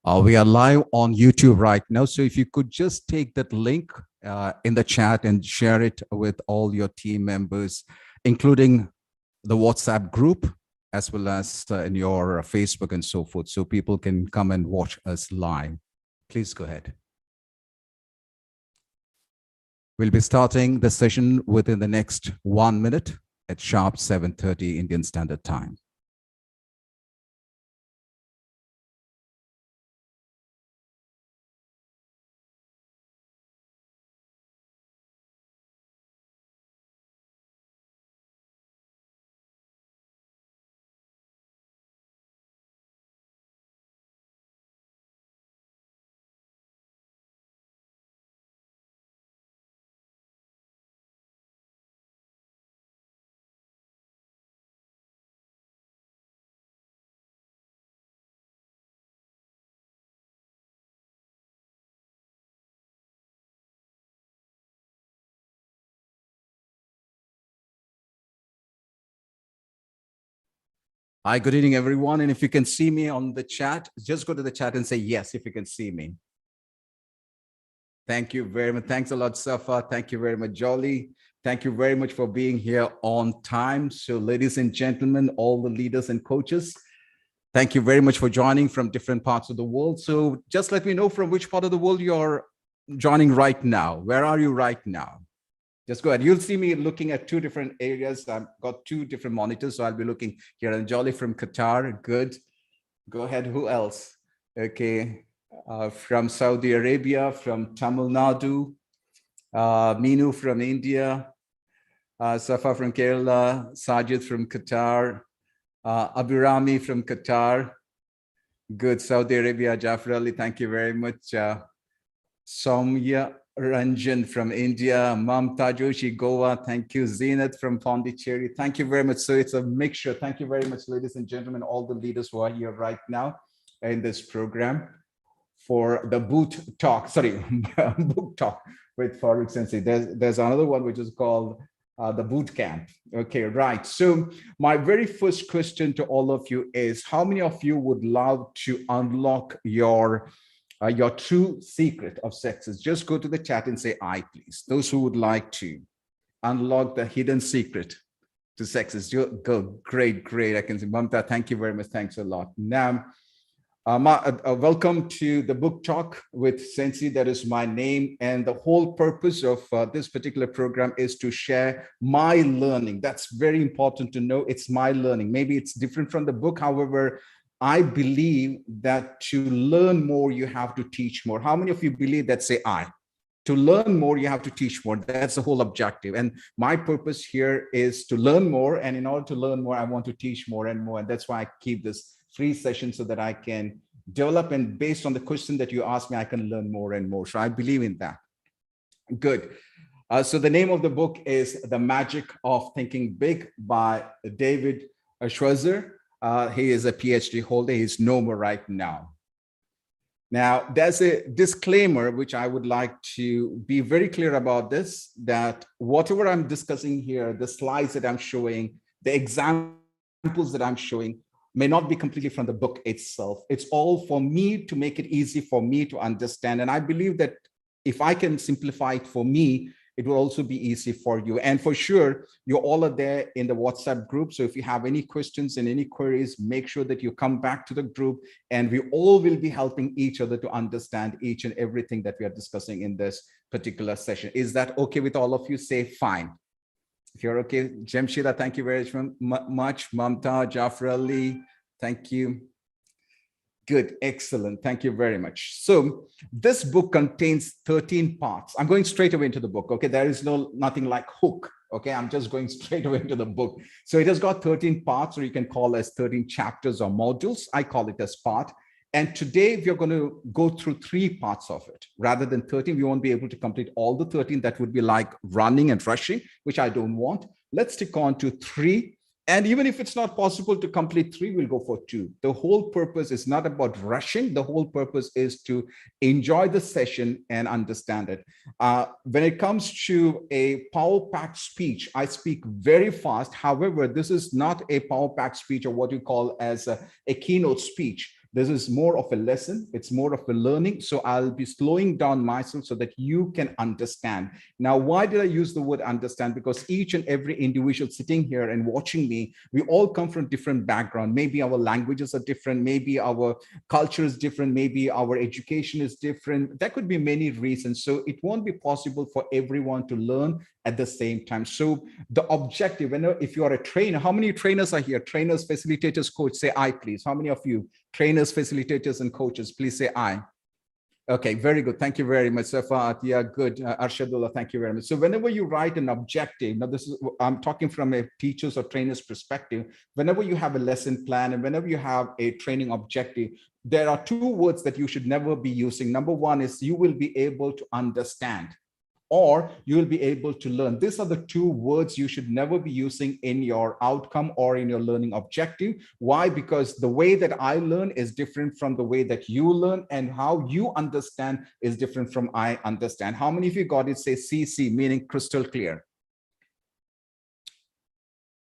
We are live on YouTube right now. So if you could just take that link in the chat and share it with all your team members, including the WhatsApp group, as well as in your Facebook and so forth, so people can come and watch us live. Please go ahead. We'll be starting the session within the next 1 minute at sharp 7:30 Indian Standard Time. Hi, good evening, everyone. And if you can see me on the chat, just go to the chat and say yes if you can see me. Thank you very much. Thanks a lot, Safa. Thank you very much, Jolly. Thank you very much for being here on time. So, ladies and gentlemen, all the leaders and coaches, thank you very much for joining from different parts of the world. So just let me know from which part of the world you're joining right now. Where are you right now? Just go ahead. You'll see me looking at two different areas. I've got two different monitors, so I'll be looking here. And Jolly from Qatar, good. Go ahead. Who else? Okay, from Saudi Arabia, from Tamil Nadu, Minu from India, Safa from Kerala, Sajid from Qatar, Abirami from Qatar. Good. Saudi Arabia, Jafar Ali, thank you very much. Soumya Ranjan from India, Mamta Joshi, Goa, thank you. Zenat from Pondicherry, thank you very much. So it's a mixture. Thank you very much, ladies and gentlemen, all the leaders who are here right now in this program for the book talk with Farookh Sensei. There's another one which is called the boot camp. Okay, right. So my very first question to all of you is, how many of you would love to unlock your true secret of success? Just go to the chat and say I, please. Those who would like to unlock the hidden secret to success, go. Great. I can see Mamta. Thank you very much. Thanks a lot. Now, welcome to the book talk with Sensei. That is my name, and the whole purpose of this particular program is to share my learning. That's very important to know. It's my learning. Maybe it's different from the book. However, I believe that to learn more, you have to teach more. How many of you believe that? Say I. To learn more, you have to teach more. That's the whole objective. And my purpose here is to learn more. And in order to learn more, I want to teach more and more. And that's why I keep this free session, so that I can develop, and based on the question that you ask me, I can learn more and more. So I believe in that. Good. So the name of the book is The Magic of Thinking Big by David Schweizer. He is a PhD holder. He's no more right now. Now, there's a disclaimer which I would like to be very clear about this, that whatever I'm discussing here, the slides that I'm showing, the examples that I'm showing, may not be completely from the book itself. It's all for me to make it easy for me to understand. And I believe that if I can simplify it for me, it will also be easy for you. And for sure, you all are there in the WhatsApp group. So if you have any questions and any queries, make sure that you come back to the group, and we all will be helping each other to understand each and everything that we are discussing in this particular session. Is that okay with all of you? Say fine. If you're okay, Jemshida, thank you very much. Mamta, Jafar Ali, thank you. Good, excellent. Thank you very much. So this book contains 13 parts. I'm going straight away into the book. Okay, there is nothing like hook. Okay, I'm just going straight away into the book. So it has got 13 parts, or you can call as 13 chapters or modules. I call it as part. And today we're going to go through 3 parts of it rather than 13. We won't be able to complete all the 13. That would be like running and rushing, which I don't want. Let's stick on to 3. And even if it's not possible to complete 3, we'll go for 2. The whole purpose is not about rushing. The whole purpose is to enjoy the session and understand it. When it comes to a power-packed speech, I speak very fast. However, this is not a power-packed speech, or what you call as a keynote speech. This is more of a lesson. It's more of a learning. So I'll be slowing down myself so that you can understand. Now, why did I use the word understand? Because each and every individual sitting here and watching me, we all come from different background. Maybe our languages are different. Maybe our culture is different. Maybe our education is different. There could be many reasons. So it won't be possible for everyone to learn at the same time. So the objective, if you are a trainer, how many trainers are here? Trainers, facilitators, coach, say I, please. How many of you trainers, facilitators, and coaches, please say I. Okay, very good. Thank you very much. Safa, Atiya, good. Arshadullah, thank you very much. So whenever you write an objective, now this is, I'm talking from a teacher's or trainer's perspective. Whenever you have a lesson plan and whenever you have a training objective, there are two words that you should never be using. Number one is you will be able to understand, or you will be able to learn. These are the two words you should never be using in your outcome or in your learning objective. Why? Because the way that I learn is different from the way that you learn, and how you understand is different from I understand. How many of you got it? Say CC, meaning crystal clear.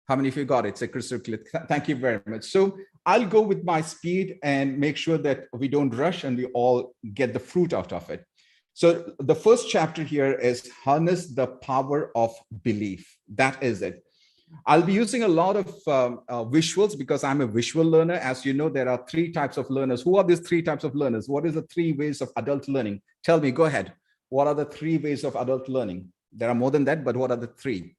How many of you got it? Say crystal clear. Thank you very much. So I'll go with my speed and make sure that we don't rush and we all get the fruit out of it. So the first chapter here is harness the power of belief. That is it. I'll be using a lot of visuals because I'm a visual learner. As you know, there are three types of learners. Who are these three types of learners? What is the three ways of adult learning? Tell me, go ahead. What are the three ways of adult learning? There are more than that, but what are the three?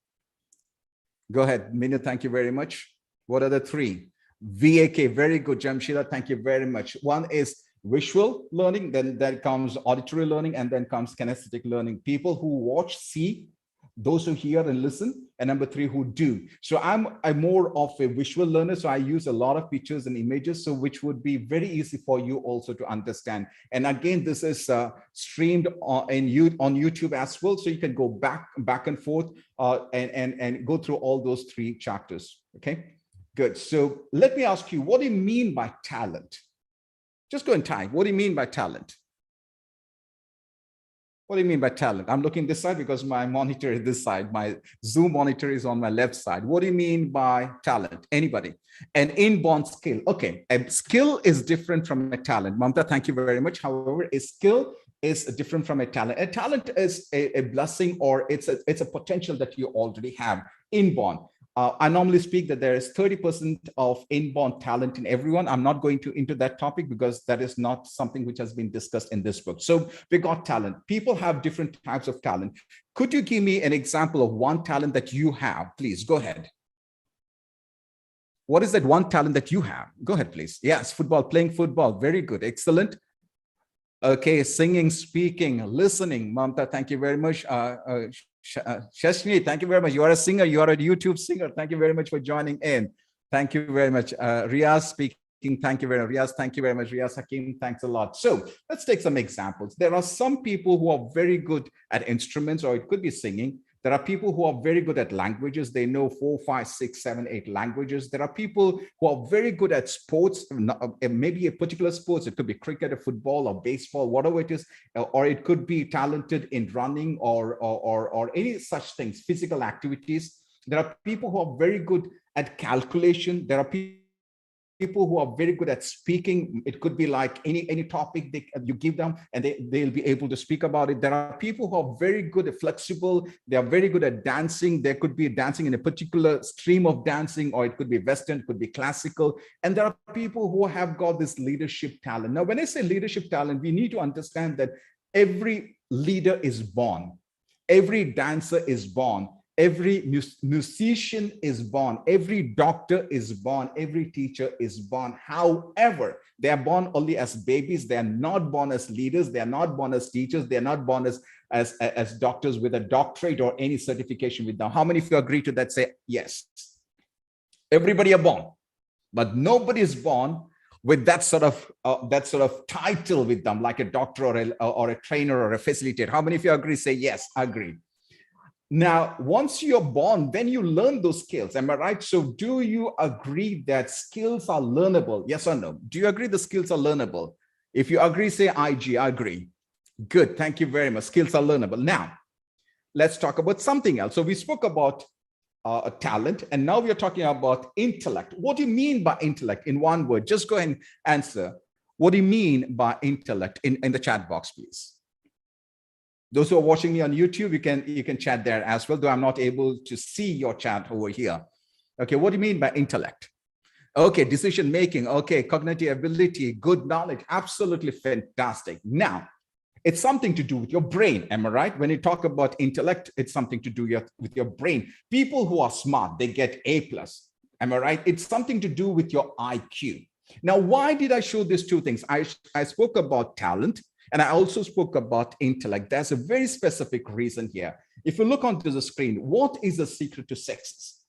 Go ahead, Mina, thank you very much. What are the three? VAK, very good. Jamshila, thank you very much. One is visual learning, then comes auditory learning, and then comes kinesthetic learning. People who watch, see, those who hear and listen, and number three, who do. So I'm more of a visual learner, so I use a lot of pictures and images, so which would be very easy for you also to understand. And again, this is streamed on YouTube as well, so you can go back and forth and go through all those three chapters. Okay, good. So let me ask you, what do you mean by talent? Just go and type. What do you mean by talent? What do you mean by talent? I'm looking this side because my monitor is this side. My Zoom monitor is on my left side. What do you mean by talent? Anybody? An inborn skill. Okay, a skill is different from a talent. Mamta, thank you very much. However, a skill is different from a talent. A talent is a blessing, or it's a potential that you already have, inborn. I normally speak that there is 30% of inborn talent in everyone. I'm not going into that topic because that is not something which has been discussed in this book. So we got talent. People have different types of talent. Could you give me an example of one talent that you have? Please go ahead. What is that one talent that you have? Go ahead, please. Yes, football, playing football. Very good. Excellent. Okay, singing, speaking, listening. Mamta, thank you very much. Shashni, thank you very much. You are a singer. You are a YouTube singer. Thank you very much for joining in. Thank you very much. Riaz speaking. Thank you very much. Riaz, thank you very much. Riaz Hakim, thanks a lot. So let's take some examples. There are some people who are very good at instruments, or it could be singing. There are people who are very good at languages. They know 4, 5, 6, 7, 8 languages. There are people who are very good at sports, maybe a particular sports. It could be cricket or football or baseball, whatever it is, or it could be talented in running or any such things, physical activities. There are people who are very good at calculation. There are people who are very good at speaking. It could be like any topic you give them and they'll be able to speak about it. There are people who are very good at flexible. They are very good at dancing. There could be dancing in a particular stream of dancing, or it could be Western, it could be classical. And there are people who have got this leadership talent. Now, when I say leadership talent, we need to understand that every leader is born. Every dancer is born. Every musician is born, every doctor is born, every teacher is born. However, they are born only as babies. They are not born as leaders. They are not born as teachers. They are not born as doctors with a doctorate or any certification with them. How many of you agree to that? Say yes. Everybody are born, but nobody is born with that sort of title with them, like a doctor or a trainer or a facilitator. How many of you agree? Say yes, agree. Now, once you're born, then you learn those skills. Am I right? So do you agree that skills are learnable? Yes or no? Do you agree the skills are learnable? If you agree, say IG, I agree. Good, thank you very much. Skills are learnable. Now, let's talk about something else. So we spoke about talent, and now we're talking about intellect. What do you mean by intellect in one word? Just go ahead and answer. what do you mean by intellect in the chat box, please? Those who are watching me on YouTube, you can chat there as well, though I'm not able to see your chat over here. Okay, what do you mean by intellect? Okay, decision making. Okay, cognitive ability, good knowledge. Absolutely fantastic. Now, it's something to do with your brain. Am I right? When you talk about intellect, it's something to do with your brain. People who are smart, they get A+. Am I right? It's something to do with your IQ. Now, why did I show these two things? I spoke about talent and I also spoke about intellect. There's a very specific reason here. If you look onto the screen, what is the secret to success?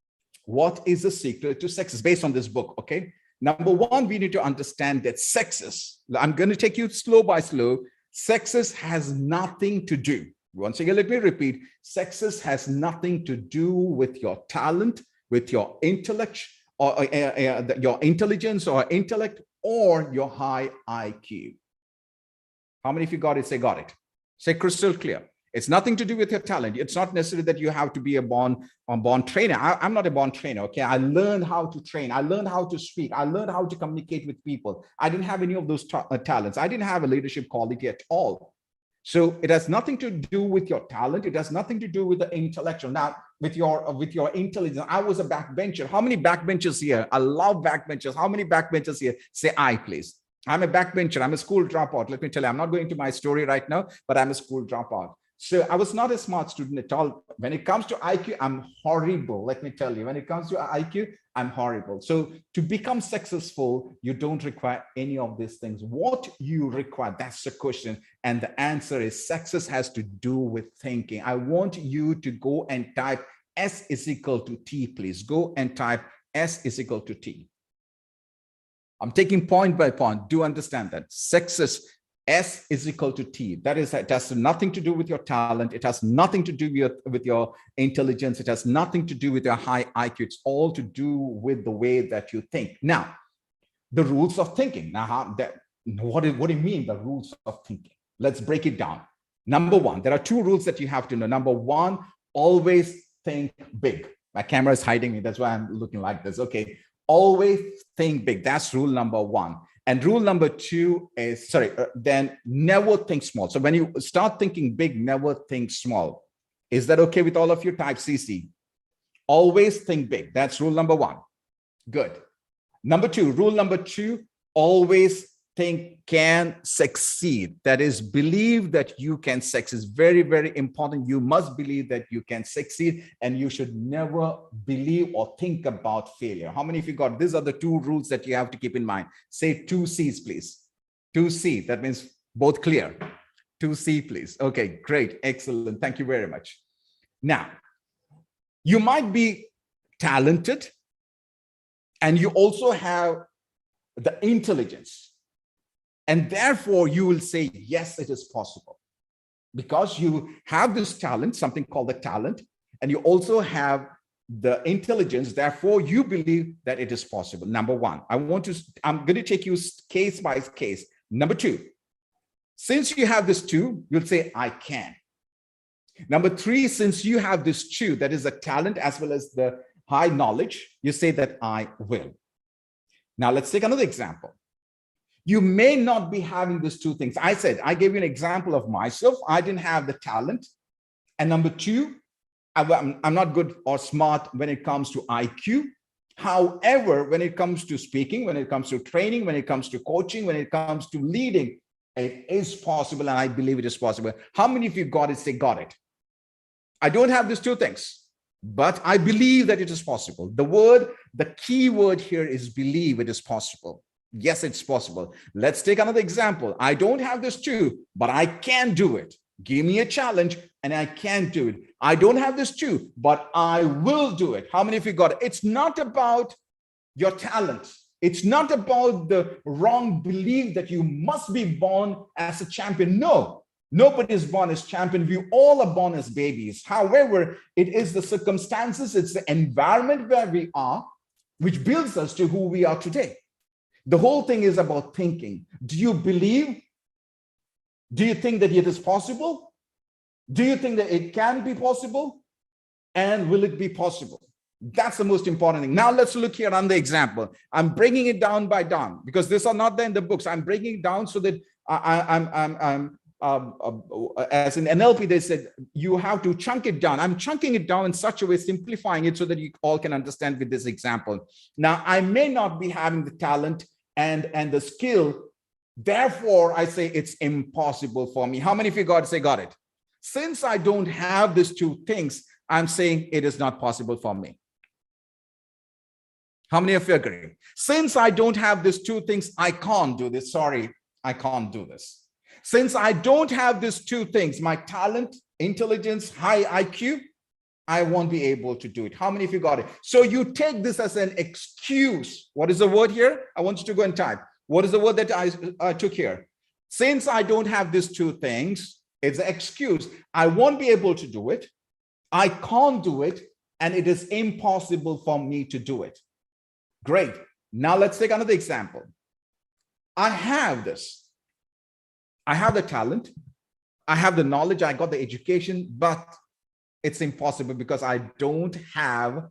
What is the secret to success based on this book? Okay. Number one, we need to understand that success, I'm going to take you slow by slow. Success has nothing to do. Once again, let me repeat, success has nothing to do with your talent, with your intellect, or your intelligence or intellect, or your high IQ. How many of you got it? Say got it. Say crystal clear. It's nothing to do with your talent. It's not necessarily that you have to be a born trainer. I'm not a born trainer. Okay, I learned how to train. I learned how to speak. I learned how to communicate with people. I didn't have any of those talents. I didn't have a leadership quality at all. So it has nothing to do with your talent. It has nothing to do with the intellectual. Now, with your intelligence, I was a backbencher. How many backbenchers here? I love backbenchers. How many backbenchers here? Say I, please. I'm a backbencher. I'm a school dropout. Let me tell you, I'm not going to my story right now, but I'm a school dropout. So I was not a smart student at all. When it comes to IQ, I'm horrible. Let me tell you, when it comes to IQ, I'm horrible. So to become successful, you don't require any of these things. What you require, that's the question. And the answer is success has to do with thinking. I want you to go and type S is equal to T, please. Go and type S is equal to T. I'm taking point by point. Do understand that success, S is equal to T. That is, it has nothing to do with your talent. It has nothing to do with your intelligence. It has nothing to do with your high IQ. It's all to do with the way that you think. Now, the rules of thinking. Now, what do you mean the rules of thinking? Let's break it down. Number one, there are two rules that you have to know. Number one, always think big. My camera is hiding me. That's why I'm looking like this. Okay. Always think big. That's rule number one. And rule number two is, then never think small. So when you start thinking big, never think small. Is that okay with all of you? Type CC. Always think big. That's rule number one. Good. Number two, rule number two, always think can succeed. That is, believe that you can succeed. Very, very important. You must believe that you can succeed, and you should never believe or think about failure. How many of you got? These are the two rules that you have to keep in mind. Say 2 C's, please. 2 C. That means both clear. 2 C, please. Okay, great. Excellent. Thank you very much. Now, you might be talented, and you also have the intelligence. And therefore, you will say, yes, it is possible. Because you have this talent, something called the talent, and you also have the intelligence. Therefore, you believe that it is possible. Number one, I'm going to take you case by case. Number two, since you have this two, you'll say, I can. Number three, since you have this two, that is the talent as well as the high knowledge, you say that I will. Now, let's take another example. You may not be having these two things. I gave you an example of myself. I didn't have the talent. And number two, I'm not good or smart when it comes to IQ. However, when it comes to speaking, when it comes to training, when it comes to coaching, when it comes to leading, it is possible, and I believe it is possible. How many of you got it? Say, got it. I don't have these two things, but I believe that it is possible. The key word here is believe it is possible. Yes, it's possible. Let's take another example. I don't have this too, but I can do it. Give me a challenge and I can do it. I don't have this too, but I will do it. How many of you got it? It's not about your talent. It's not about the wrong belief that you must be born as a champion. No, nobody is born as champion. We all are born as babies. However, it is the circumstances, it's the environment where we are, which builds us to who we are today. The whole thing is about thinking. Do you believe? Do you think that it is possible? Do you think that it can be possible? And will it be possible? That's the most important thing. Now let's look here on the example. I'm bringing it down by down because these are not there in the books. I'm breaking it down so that as in NLP, they said you have to chunk it down. I'm chunking it down in such a way, simplifying it so that you all can understand with this example. Now, I may not be having the talent and the skill. Therefore, I say it's impossible for me. How many of you got it? Since I don't have these two things, I'm saying it is not possible for me. How many of you agree? Since I don't have these two things, I can't do this. Sorry, I can't do this. Since I don't have these two things, my talent, intelligence, high IQ, I won't be able to do it. How many of you got it? So you take this as an excuse. What is the word here? I want you to go and type. What is the word that I took here? Since I don't have these two things, it's an excuse. I won't be able to do it. I can't do it. And it is impossible for me to do it. Great. Now let's take another example. I have this. I have the talent. I have the knowledge. I got the education, but it's impossible because I don't have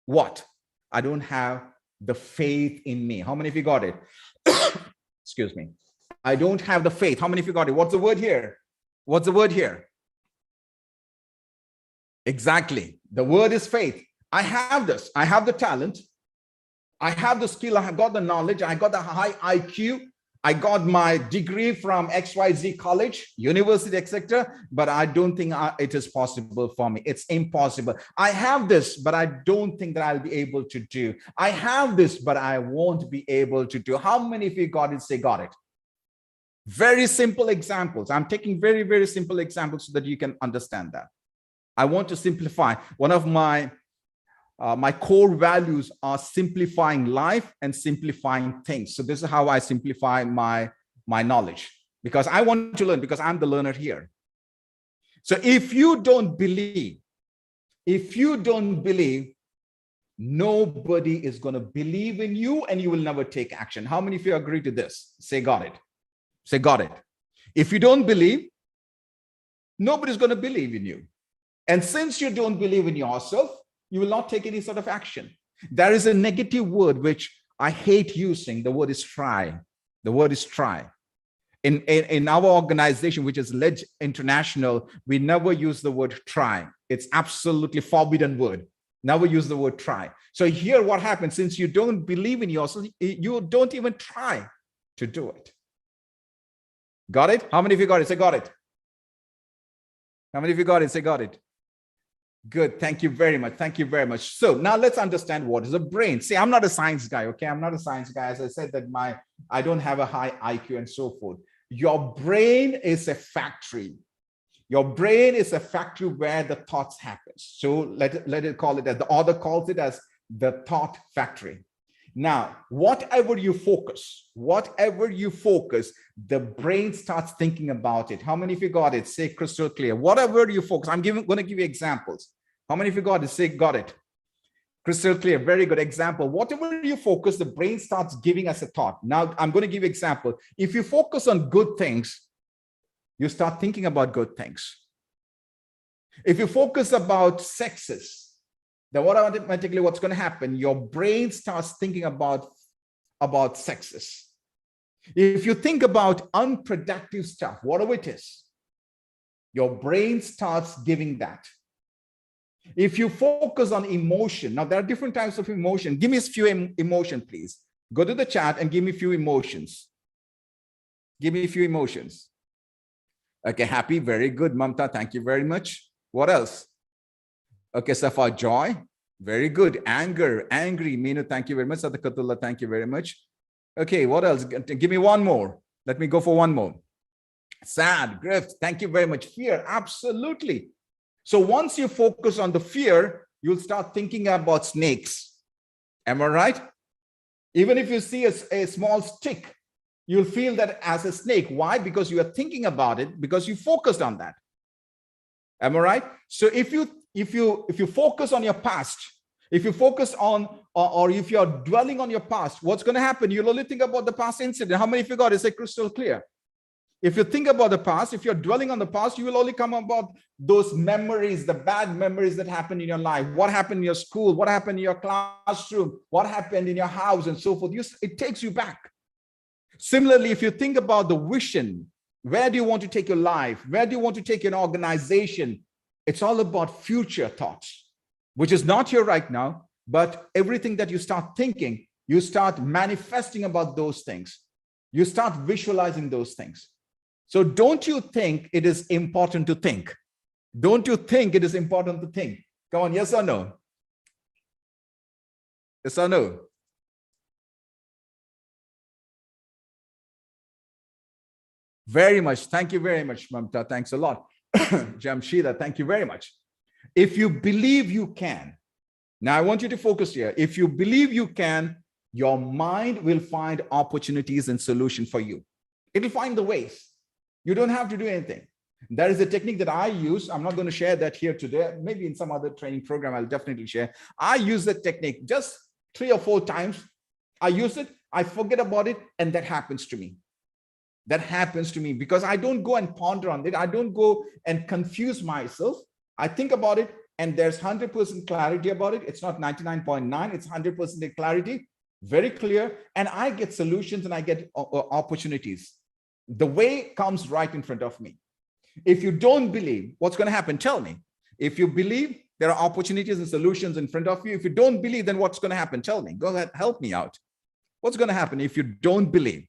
what? I don't have the faith in me. How many of you got it? Excuse me. I don't have the faith. How many of you got it? What's the word here? What's the word here? Exactly. The word is faith. I have this. I have the talent. I have the skill. I have got the knowledge. I got the high IQ. I got my degree from XYZ college, university, etc. But I don't think it is possible for me. It's impossible. I have this, but I don't think that I'll be able to do. I have this, but I won't be able to do. How many of you got it? Say got it. Very simple examples. I'm taking very, very simple examples so that you can understand that. I want to simplify. One of my core values are simplifying life and simplifying things. So this is how I simplify my knowledge, because I want to learn, because I'm the learner here. So if you don't believe, nobody is going to believe in you and you will never take action. How many of you agree to this? Say got it. Say got it. If you don't believe, nobody's going to believe in you. And since you don't believe in yourself, you will not take any sort of action. There is a negative word which I hate using. The word is try. The word is try. In our organization, which is Ledge International, we never use the word try. It's absolutely forbidden word. Never use the word try. So here what happens, since you don't believe in yourself, you don't even try to do it. Got it? How many of you got it? Say got it. How many of you got it? Say got it. Good. Thank you very much. Thank you very much. So now let's understand what is a brain. See, I'm not a science guy. Okay. I'm not a science guy. As I said that I don't have a high IQ and so forth. Your brain is a factory. Your brain is a factory where the thoughts happen. So let it call it as the author calls it as the thought factory. Now, whatever you focus, the brain starts thinking about it. How many of you got it? Say crystal clear. Whatever you focus, I'm going to give you examples. How many of you got it? Say got it. Crystal clear. Very good example. Whatever you focus, the brain starts giving us a thought. Now, I'm going to give you an example. If you focus on good things, you start thinking about good things. If you focus about sexes, then automatically what's going to happen? Your brain starts thinking about sexes. If you think about unproductive stuff, whatever it is, your brain starts giving that. If you focus on emotion, now there are different types of emotion. Give me a few emotion, please. Go to the chat and give me a few emotions. Give me a few emotions. Okay, happy, very good. Mamta, thank you very much. What else? Okay, Safa, joy. Very good. Anger, angry. Meenu, thank you very much. Sadakatullah, thank you very much. Okay, what else? Give me one more. Let me go for one more. Sad, grief. Thank you very much. Fear, absolutely. So once you focus on the fear, you'll start thinking about snakes. Am I right? Even if you see a small stick, you'll feel that as a snake. Why? Because you are thinking about it, because you focused on that. Am I right? So if you focus on your past, if you focus on, or if you're dwelling on your past, what's going to happen? You'll only think about the past incident. How many of you got it? Say crystal clear. If you think about the past, if you're dwelling on the past, you will only come about those memories, the bad memories that happened in your life. What happened in your school? What happened in your classroom? What happened in your house and so forth? It takes you back. Similarly, if you think about the vision, where do you want to take your life? Where do you want to take your organization? It's all about future thoughts, which is not here right now, but everything that you start thinking, you start manifesting about those things. You start visualizing those things. So don't you think it is important to think? Don't you think it is important to think? Come on, yes or no? Yes or no? Very much. Thank you very much, Mamta. Thanks a lot. Jamshida, thank you very much. If you believe you can, now I want you to focus here. If you believe you can, your mind will find opportunities and solutions for you. It'll find the ways. You don't have to do anything. That is a technique that I use. I'm not going to share that here today. Maybe in some other training program, I'll definitely share. I use that technique just 3 or 4 times. I use it, I forget about it, and that happens to me. That happens to me because I don't go and ponder on it. I don't go and confuse myself. I think about it, and there's 100% clarity about it. It's not 99.9, it's 100% clarity, very clear. And I get solutions and I get opportunities. The way comes right in front of me. If you don't believe, what's going to happen? Tell me. If you believe, there are opportunities and solutions in front of you. If you don't believe, then what's going to happen? Tell me. Go ahead, help me out. What's going to happen if you don't believe?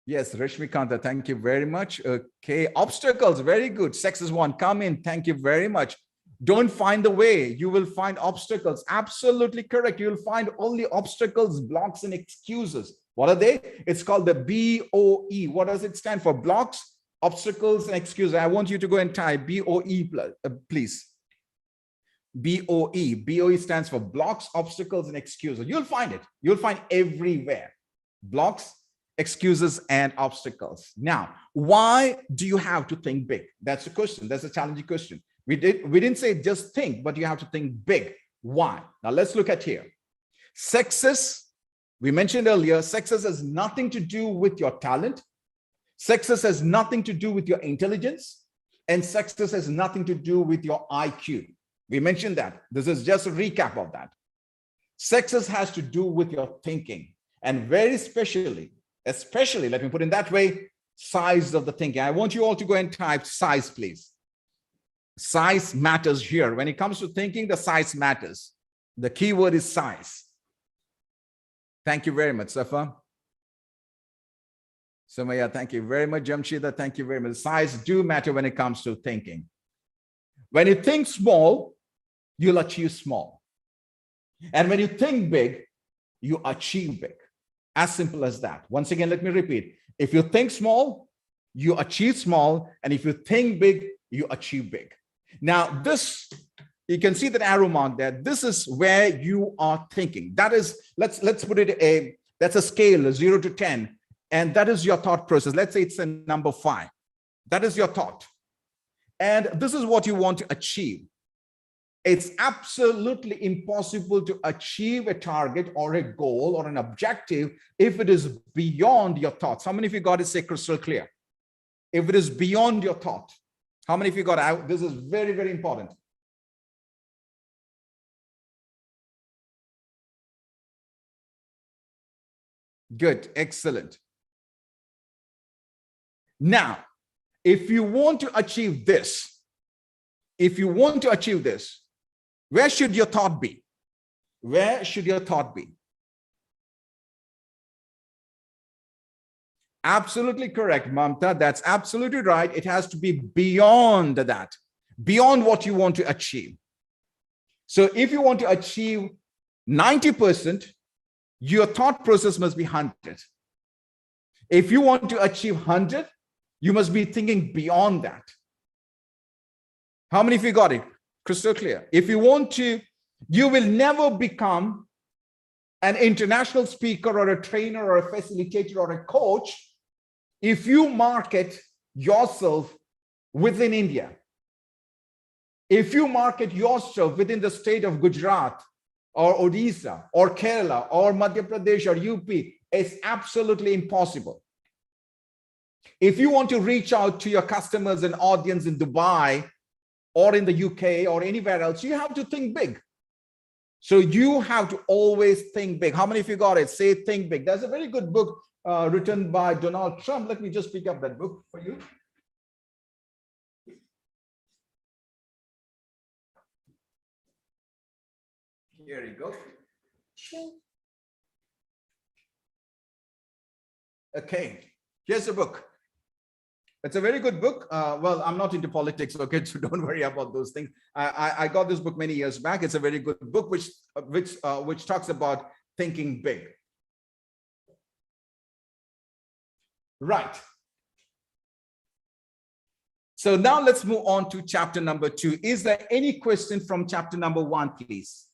Yes, Rashmikanta, thank you very much. Okay, obstacles, very good. Sex is one. Come in. Thank you very much. Don't find the way. You will find obstacles. Absolutely correct. You will find only obstacles, blocks, and excuses. What are they? It's called the BOE. What does it stand for? Blocks, obstacles, and excuses. I want you to go and type BOE, please. BOE. BOE stands for blocks, obstacles, and excuses. You'll find it. You'll find everywhere. Blocks, excuses, and obstacles. Now, why do you have to think big? That's the question. That's a challenging question. We didn't say just think, but you have to think big. Why? Now let's look at here. Success, we mentioned earlier, success has nothing to do with your talent. Success has nothing to do with your intelligence, and success has nothing to do with your IQ. We mentioned that. This is just a recap of that. Success has to do with your thinking, and very especially, let me put it that way, size of the thinking. I want you all to go and type size, please. Size matters here. When it comes to thinking, the size matters. The key word is size. Thank you very much, Safa. Somaya, thank you very much. Jamshida, thank you very much. Size do matter when it comes to thinking. When you think small, you'll achieve small. And when you think big, you achieve big. As simple as that. Once again, let me repeat. If you think small, you achieve small. And if you think big, you achieve big. Now, this, you can see that arrow mark there. This is where you are thinking. That is, let's put it that's a scale, 0 to 10. And that is your thought process. Let's say it's a number 5. That is your thought. And this is what you want to achieve. It's absolutely impossible to achieve a target or a goal or an objective if it is beyond your thoughts. How many of you got it? Say crystal clear. If it is beyond your thought. How many of you got out? This is very, very important. Good. Excellent. Now, if you want to achieve this, where should your thought be? Where should your thought be? Absolutely correct, Mamta. That's absolutely right. It has to be beyond that, beyond what you want to achieve. So if you want to achieve 90%, your thought process must be 100. If you want to achieve 100, you must be thinking beyond that. How many of you got it? Crystal clear. If you want to, you will never become an international speaker or a trainer or a facilitator or a coach if you market yourself within India. If you market yourself within the state of Gujarat, or Odisha or Kerala or Madhya Pradesh or UP. It's absolutely impossible. If you want to reach out to your customers and audience in Dubai or in the UK or anywhere else, you have to think big. So you have to always think big. How many of you got it? Say think big. There's a very good book written by Donald Trump. Let me just pick up that book for you. Here you go. Okay, here's the book. It's a very good book. Well, I'm not into politics, okay, so don't worry about those things. I got this book many years back. It's a very good book, which talks about thinking big. Right. So now let's move on to chapter number 2. Is there any question from chapter number 1, please?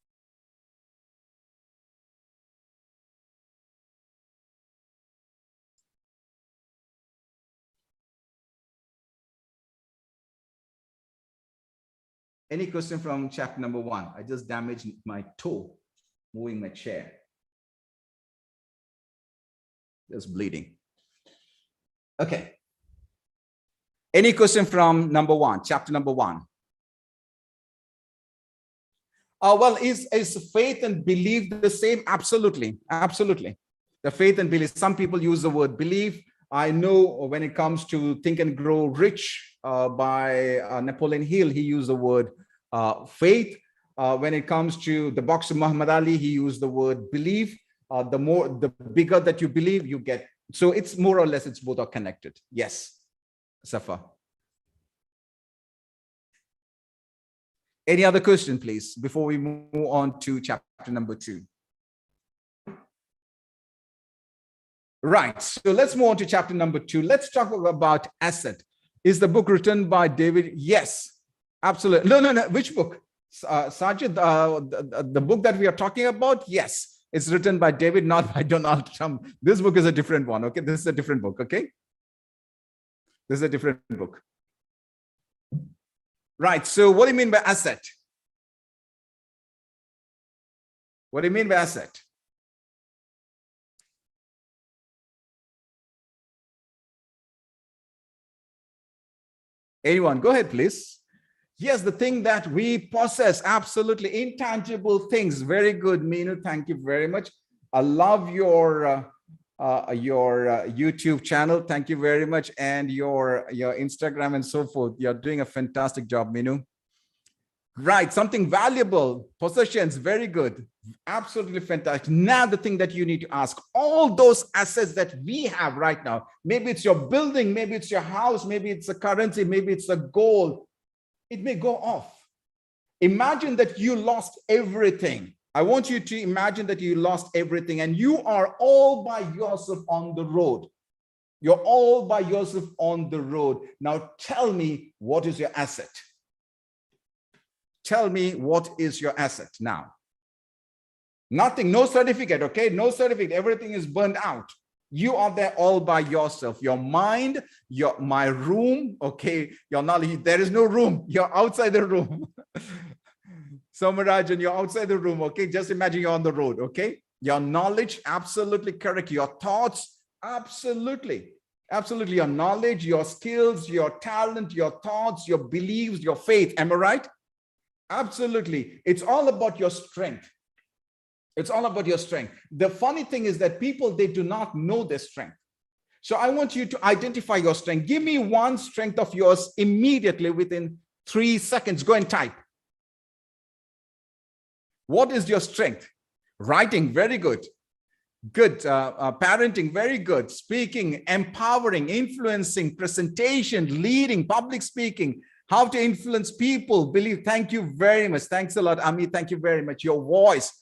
Any question from chapter number 1? I just damaged my toe moving my chair. Just bleeding. Okay. Any question from number 1, chapter number 1? Well, is faith and belief the same? Absolutely. Absolutely. The faith and belief. Some people use the word belief. I know when it comes to Think and Grow Rich by Napoleon Hill, he used the word faith. When it comes to the boxer Muhammad Ali, he used the word belief. The bigger that you believe, you get. So it's more or less, it's both are connected. Yes, Safa. Any other question, please, before we move on to chapter number 2? Right, so let's move on to chapter number 2. Let's talk about asset. Is the book written by David? Yes, absolutely. No. Which book? Sajid, the book that we are talking about? Yes, it's written by David, not by Donald Trump. This book is a different one, okay? This is a different book, okay? This is a different book. Right, so what do you mean by asset? What do you mean by asset? Anyone, go ahead, please. Yes, the thing that we possess, absolutely, intangible things. Very good, Meenu, thank you very much. I love your YouTube channel. Thank you very much. And your Instagram and so forth. You're doing a fantastic job, Meenu. Right, something valuable, possessions, very good. Absolutely fantastic. Now the thing that you need to ask, all those assets that we have right now, maybe it's your building, maybe it's your house, maybe it's a currency, maybe it's a gold, it may go off. Imagine that you lost everything. I want you to imagine that you lost everything and you are all by yourself on the road. You're all by yourself on the road. Now tell me, what is your asset? Tell me, what is your asset now? Nothing, no certificate, okay? No certificate, everything is burned out. You are there all by yourself. Your mind, my room, okay? Your knowledge, there is no room. You're outside the room. Samarajan, you're outside the room, okay? Just imagine you're on the road, okay? Your knowledge, absolutely correct. Your thoughts, absolutely. Absolutely. Your knowledge, your skills, your talent, your thoughts, your beliefs, your faith. Am I right? Absolutely. It's all about your strength. It's all about your strength. The funny thing is that people, they do not know their strength. So I want you to identify your strength. Give me one strength of yours immediately within 3 seconds. Go and type. What is your strength? Writing, very good. Good. Parenting, very good. Speaking, empowering, influencing, presentation, leading, public speaking, how to influence people, believe. Thank you very much. Thanks a lot, Ami. Thank you very much. Your voice,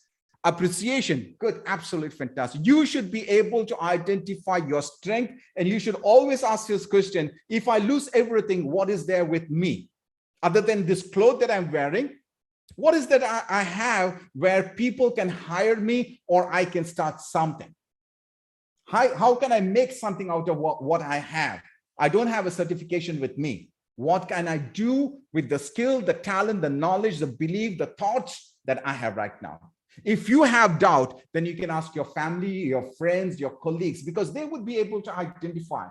appreciation, good, absolutely fantastic. You should be able to identify your strength, and you should always ask this question: if I lose everything, what is there with me? Other than this cloth that I'm wearing, what is that I have where people can hire me or I can start something? How can I make something out of what I have? I don't have a certification with me. What can I do with the skill, the talent, the knowledge, the belief, the thoughts that I have right now? If you have doubt, then you can ask your family, your friends, your colleagues, because they would be able to identify.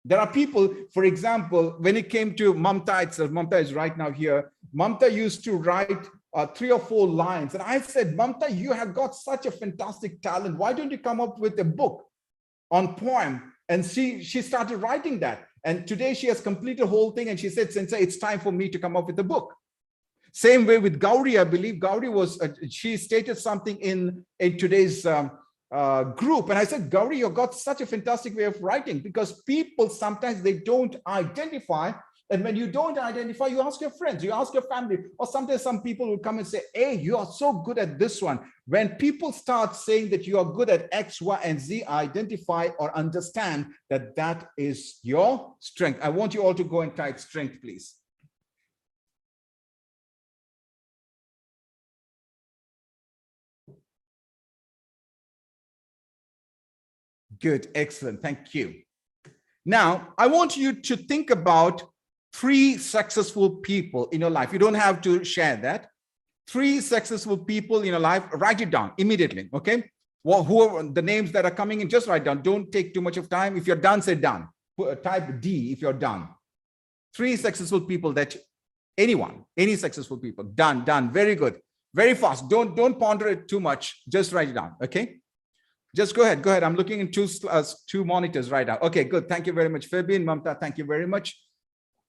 There are people, for example, when it came to Mamta itself, Mamta is right now here. Mamta used to write 3 or 4 lines. And I said, Mamta, you have got such a fantastic talent. Why don't you come up with a book on poem? And she started writing that. And today she has completed the whole thing. And she said, Sensei, it's time for me to come up with a book. Same way with Gauri, I believe Gauri was, she stated something in today's group. And I said, Gauri, you've got such a fantastic way of writing, because people sometimes they don't identify. And when you don't identify, you ask your friends, you ask your family, or sometimes some people will come and say, hey, you are so good at this one. When people start saying that you are good at X, Y, and Z, identify or understand that that is your strength. I want you all to go and type strength, please. Good, excellent, thank you. Now, I want you to think about 3 successful people in your life. You don't have to share that. 3 successful people in your life, write it down immediately, okay? Well, whoever the names that are coming in, just write down. Don't take too much of time. If you're done, say done. Type D if you're done. 3 successful people that anyone, any successful people, done, very good, very fast. Don't ponder it too much. Just write it down, okay? Just go ahead. I'm looking in 2 monitors right now. Okay, good. Thank you very much, Fabian. Mamta, thank you very much.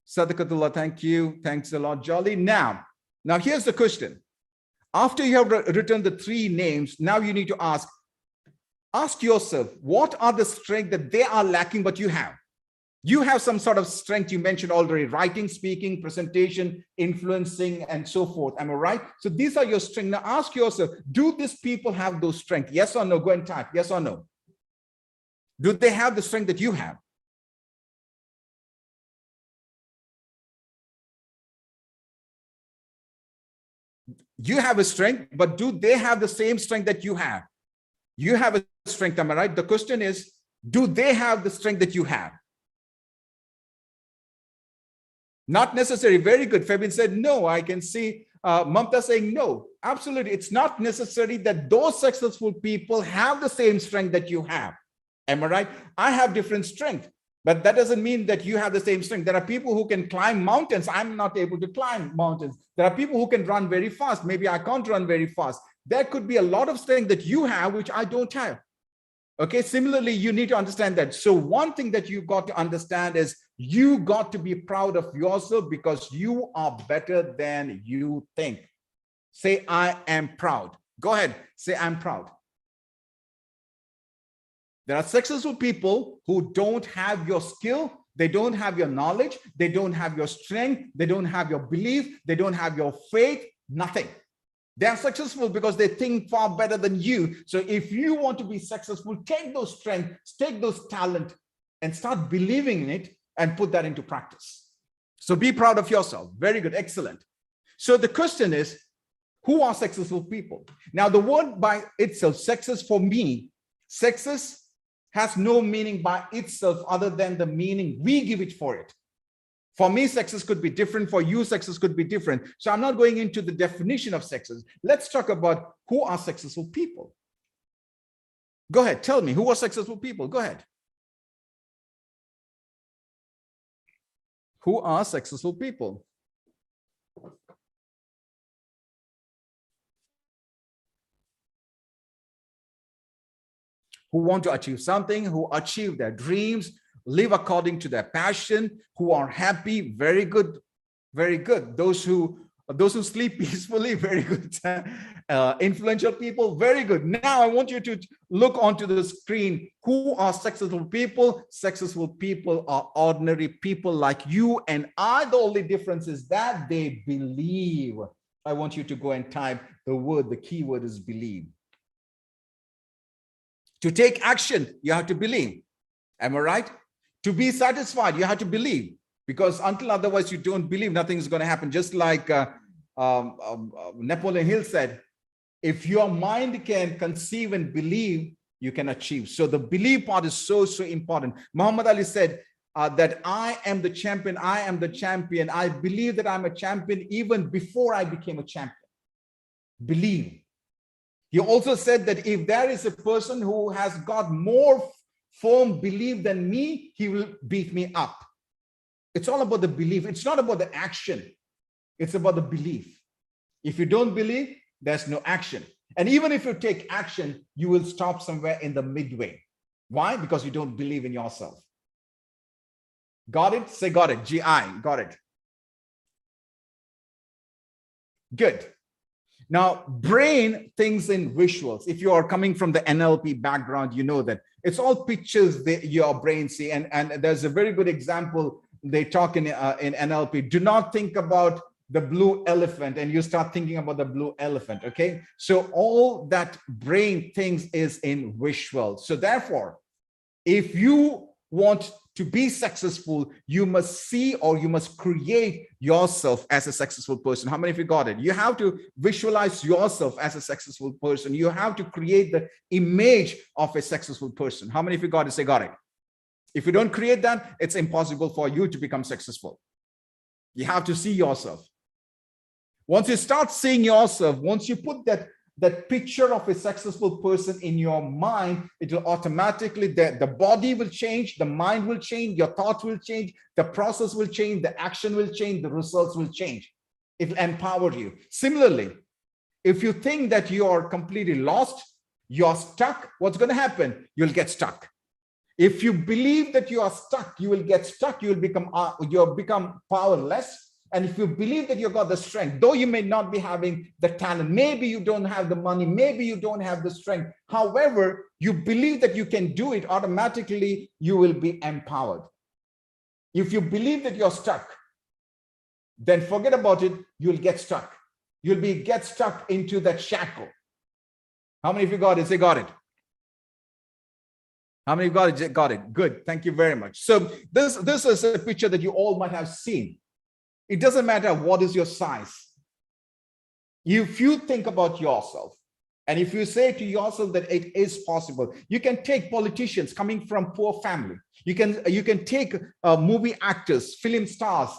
Sadaqatullah, thank you. Thanks a lot, Jolly. Now here's the question. After you have written the 3 names, now you need to ask yourself, what are the strengths that they are lacking, but you have? You have some sort of strength you mentioned already: writing, speaking, presentation, influencing, and so forth. Am I right? So these are your strengths. Now ask yourself, do these people have those strengths? Yes or no? Go and type yes or no. Do they have the strength that you have? You have a strength, but do they have the same strength that you have? You have a strength, am I right? The question is, do they have the strength that you have? Not necessary. Very good. Fabian said no. I can see Mamta saying no. Absolutely. It's not necessary that those successful people have the same strength that you have. Am I right? I have different strength, but that doesn't mean that you have the same strength. There are people who can climb mountains. I'm not able to climb mountains. There are people who can run very fast. Maybe I can't run very fast. There could be a lot of strength that you have, which I don't have. Okay, similarly, you need to understand that. So one thing that you got to understand is you got to be proud of yourself, because you are better than you think. Say, I am proud. Go ahead, say, I'm proud. There are successful people who don't have your skill, they don't have your knowledge, they don't have your strength, they don't have your belief, they don't have your faith, nothing. They are successful because they think far better than you. So if you want to be successful, take those strengths, take those talent, and start believing in it and put that into practice. So be proud of yourself. Very good. Excellent. So the question is, who are successful people? Now, the word by itself, success, for me, success has no meaning by itself other than the meaning we give it for it. For me, success could be different. For you, success could be different. So I'm not going into the definition of success. Let's talk about who are successful people. Go ahead. Tell me, who are successful people? Go ahead. Who are successful people? Who want to achieve something, who achieve their dreams, live according to their passion, who are happy. Very good, very good. Those who sleep peacefully, very good. Influential people, very good. Now I want you to look onto the screen. Who are successful people? Successful people are ordinary people like you and I. The only difference is that they believe. I want you to go and type the word. The key word is believe. To take action, you have to believe. Am I right? To be satisfied, you have to believe, because until otherwise you don't believe, nothing is going to happen. Just like Napoleon Hill said, if your mind can conceive and believe, you can achieve. So the belief part is so important. Muhammad Ali said that I am the champion. I am the champion. I believe that I'm a champion even before I became a champion. Believe. He also said that if there is a person who has got more firm belief than me, he will beat me up. It's all about the belief. It's not about the action. It's about the belief. If you don't believe, there's no action. And even if you take action, you will stop somewhere in the midway. Why? Because you don't believe in yourself. Got it? Say got it. GI, got it. Good. Now, brain thinks in visuals. If you are coming from the NLP background, you know that it's all pictures that your brain see. And there's a very good example. They talk in NLP. Do not think about the blue elephant and you start thinking about the blue elephant. Okay. So all that brain thinks is in visual. So therefore, if you want to be successful, you must see or you must create yourself as a successful person. How many of you got it? You have to visualize yourself as a successful person. You have to create the image of a successful person. How many of you got it? Say got it. If you don't create that, it's impossible for you to become successful. You have to see yourself. Once you start seeing yourself, once you put that picture of a successful person in your mind, it will automatically, the body will change, the mind will change, your thoughts will change, the process will change, the action will change, the results will change. It will empower you. Similarly, if you think that you are completely lost, you're stuck, what's going to happen? You'll get stuck. If you believe that you are stuck, you will get stuck, you'll become powerless. And if you believe that you've got the strength, though you may not be having the talent, maybe you don't have the money, maybe you don't have the strength. However, you believe that you can do it, automatically you will be empowered. If you believe that you're stuck, then forget about it, you'll get stuck. You'll get stuck into that shackle. How many of you got it? Say got it. How many got it? Got it. Good. Thank you very much. So this is a picture that you all might have seen. It doesn't matter what is your size. If you think about yourself, and if you say to yourself that it is possible, you can take politicians coming from poor family. You can take movie actors, film stars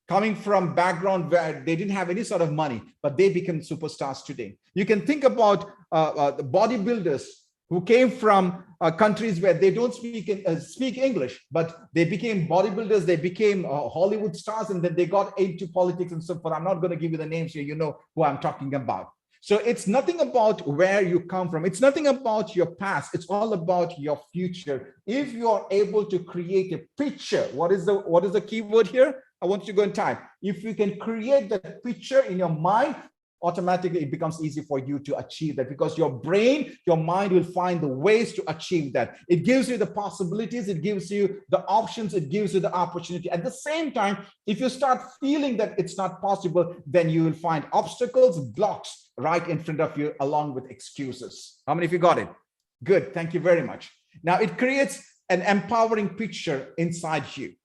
coming from background where they didn't have any sort of money, but they become superstars today. You can think about the bodybuilders who came from countries where they don't speak English, but they became bodybuilders, they became Hollywood stars, and then they got into politics and so forth. I'm not going to give you the names here, you know who I'm talking about. So it's nothing about where you come from. It's nothing about your past. It's all about your future. If you are able to create a picture, what is the key word here? I want you to go and type. If you can create that picture in your mind, automatically it becomes easy for you to achieve that, because your brain, your mind will find the ways to achieve that. It gives you the possibilities, it gives you the options, it gives you the opportunity. At the same time, if you start feeling that it's not possible, then you will find obstacles, blocks right in front of you, along with excuses. How many of you got it? Good. Thank you very much. Now it creates an empowering picture inside you.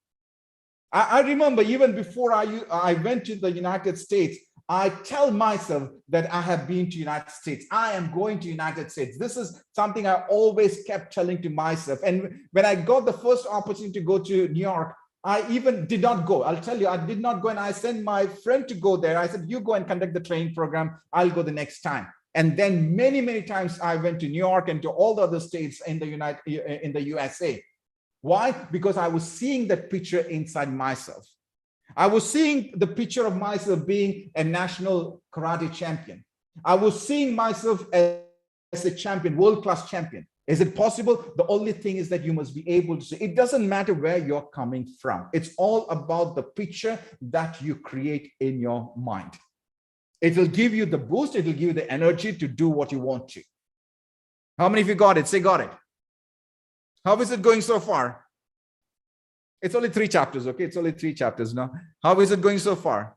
I remember even before I went to the United States, I tell myself that I have been to United States. I am going to United States. This is something I always kept telling to myself. And when I got the first opportunity to go to New York, I even did not go. I'll tell you, I did not go. And I sent my friend to go there. I said, you go and conduct the training program. I'll go the next time. And then many, many times I went to New York and to all the other states in the USA. Why? Because I was seeing that picture inside myself. I was seeing the picture of myself being a national karate champion. I was seeing myself as a champion, world-class champion. Is it possible? The only thing is that you must be able to see. It doesn't matter where you're coming from. It's all about the picture that you create in your mind. It will give you the boost. It will give you the energy to do what you want to. How many of you got it? Say got it. How is it going so far? It's only 3 chapters, okay? It's only 3 chapters now. How is it going so far?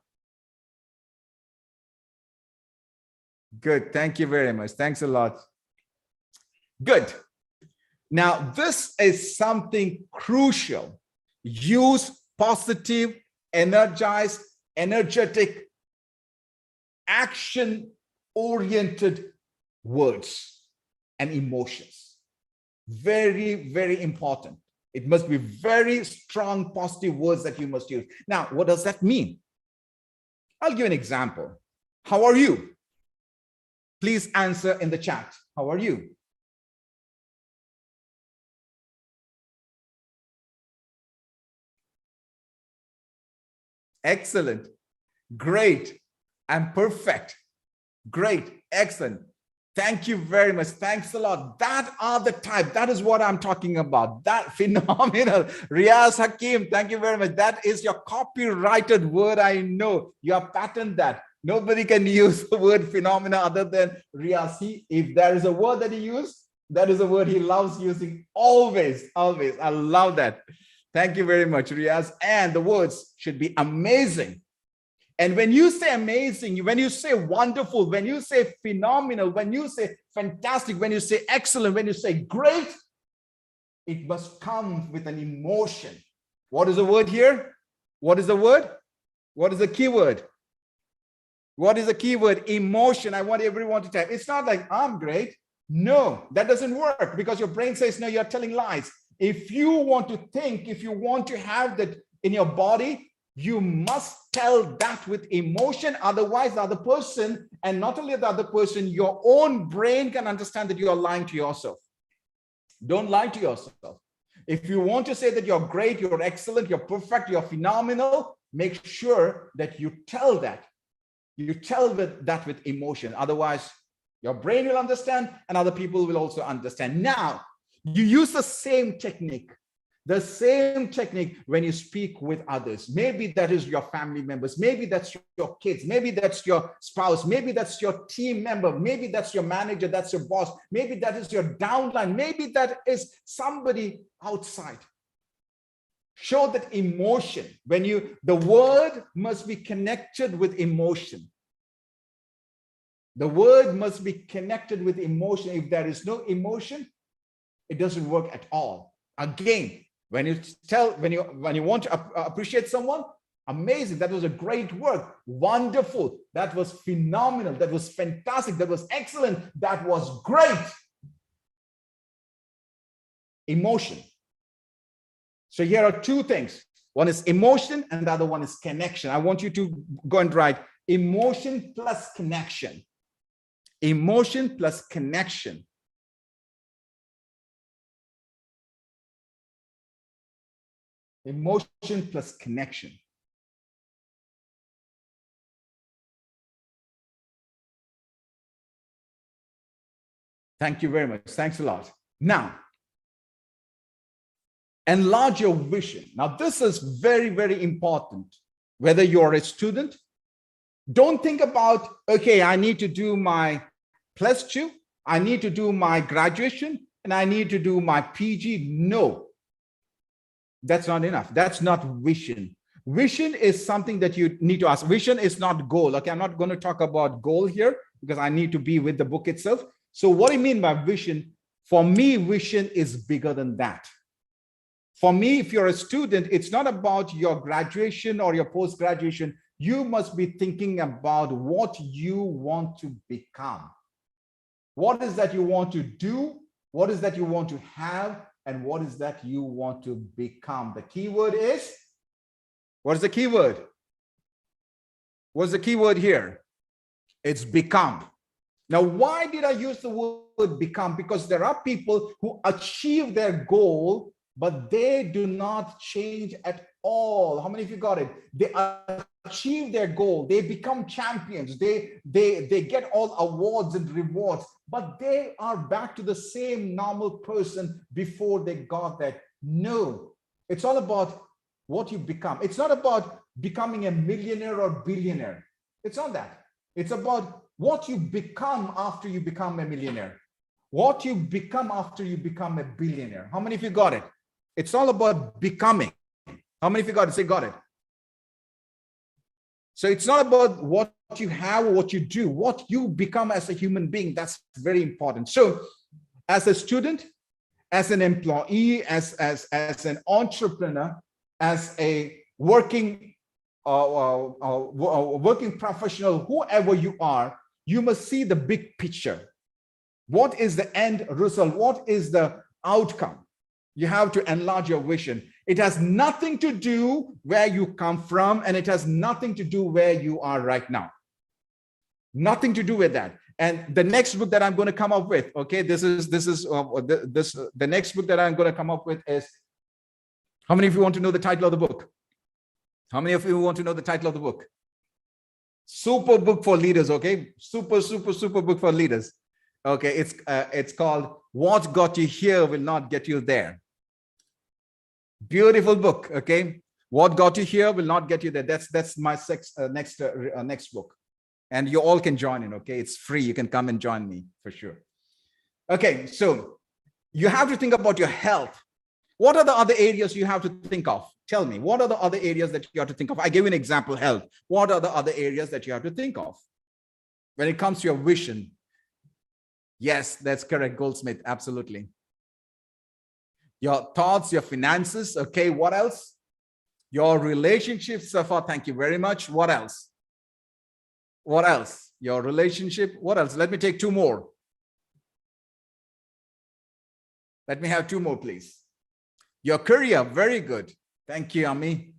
Good. Thank you very much. Thanks a lot. Good. Now, this is something crucial. Use positive, energized, energetic, action-oriented words and emotions. Very, very important. It must be very strong, positive words that you must use. Now, what does that mean? I'll give an example. How are you? Please answer in the chat. How are you? Excellent. Great. I'm perfect. Great. Excellent. Thank you very much. Thanks a lot. That are the type. That is what I'm talking about. That phenomenal. Riaz Hakim, thank you very much. That is your copyrighted word. I know you have patented that. Nobody can use the word phenomena other than Riaz. If there is a word that he used, that is a word he loves using always, always. I love that. Thank you very much, Riaz. And the words should be amazing. And when you say amazing, when you say wonderful, when you say phenomenal, when you say fantastic, when you say excellent, when you say great, it must come with an emotion. What is the word here? What is the word? What is the keyword? What is the keyword? Emotion. I want everyone to type. It's not like, I'm great. No, that doesn't work because your brain says, no, you're telling lies. If you want to think, if you want to have that in your body, you must tell that with emotion. Otherwise, the other person, and not only the other person, your own brain can understand that you are lying to yourself. Don't lie to yourself. If you want to say that you're great, you're excellent, you're perfect, you're phenomenal, make sure that you tell that. You tell that with emotion. Otherwise, your brain will understand and other people will also understand. Now, you use the same technique when you speak with others. Maybe that is your family members. Maybe that's your kids. Maybe that's your spouse. Maybe that's your team member. Maybe that's your manager. That's your boss. Maybe that is your downline. Maybe that is somebody outside. Show that emotion. The word must be connected with emotion. The word must be connected with emotion. If there is no emotion, it doesn't work at all. Again, when you want to appreciate someone, amazing. That was a great work. Wonderful. That was phenomenal. That was fantastic. That was excellent. That was great. Emotion. So here are two things. One is emotion and the other one is connection. I want you to go and write emotion plus connection. Emotion plus connection. Emotion plus connection. Thank you very much. Thanks a lot. Now, enlarge your vision. Now, this is very, very important. Whether you're a student, don't think about, okay, I need to do my +2, I need to do my graduation, and I need to do my PG. No. That's not enough. That's not vision. Vision is something that you need to ask. Vision is not goal. Okay, I'm not going to talk about goal here because I need to be with the book itself. So what I mean by vision, for me, vision is bigger than that. For me, if you're a student, it's not about your graduation or your post-graduation. You must be thinking about what you want to become. What is that you want to do? What is that you want to have? And what is that you want to become? The keyword is, what is the keyword? What's the keyword here? It's become. Now, why did I use the word become? Because there are people who achieve their goal, but they do not change at all. How many of you got it? They achieve their goal. They become champions. They get all awards and rewards, but they are back to the same normal person before they got that. No, it's all about what you become. It's not about becoming a millionaire or billionaire. It's not that. It's about what you become after you become a millionaire. What you become after you become a billionaire. How many of you got it? It's all about becoming. How many of you got it? Say got it. So it's not about what you have or what you do, what you become as a human being. That's very important. So as a student, as an employee, as an entrepreneur, as a working professional, whoever you are, you must see the big picture. What is the end result? What is the outcome? You have to enlarge your vision. It has nothing to do where you come from, and it has nothing to do where you are right now. Nothing to do with that. And the next book that I'm going to come up with, okay, the next book that I'm going to come up with is, how many of you want to know the title of the book? How many of you want to know the title of the book? Super book for leaders, okay? Super book for leaders. Okay, it's called What Got You Here Will Not Get You There. Beautiful book, okay? What Got You Here Will Not Get You There. That's my next book. And you all can join in, okay? It's free. You can come and join me for sure. Okay, so you have to think about your health. What are the other areas you have to think of? Tell me, what are the other areas that you have to think of? I gave you an example, health. What are the other areas that you have to think of? When it comes to your vision. Yes, that's correct, Goldsmith, absolutely. Your thoughts, your finances, okay, what else? Your relationships, Safa, thank you very much. What else? What else? Your relationship, what else? Let me take two more. Let me have two more, please. Your career, very good. Thank you, Ami.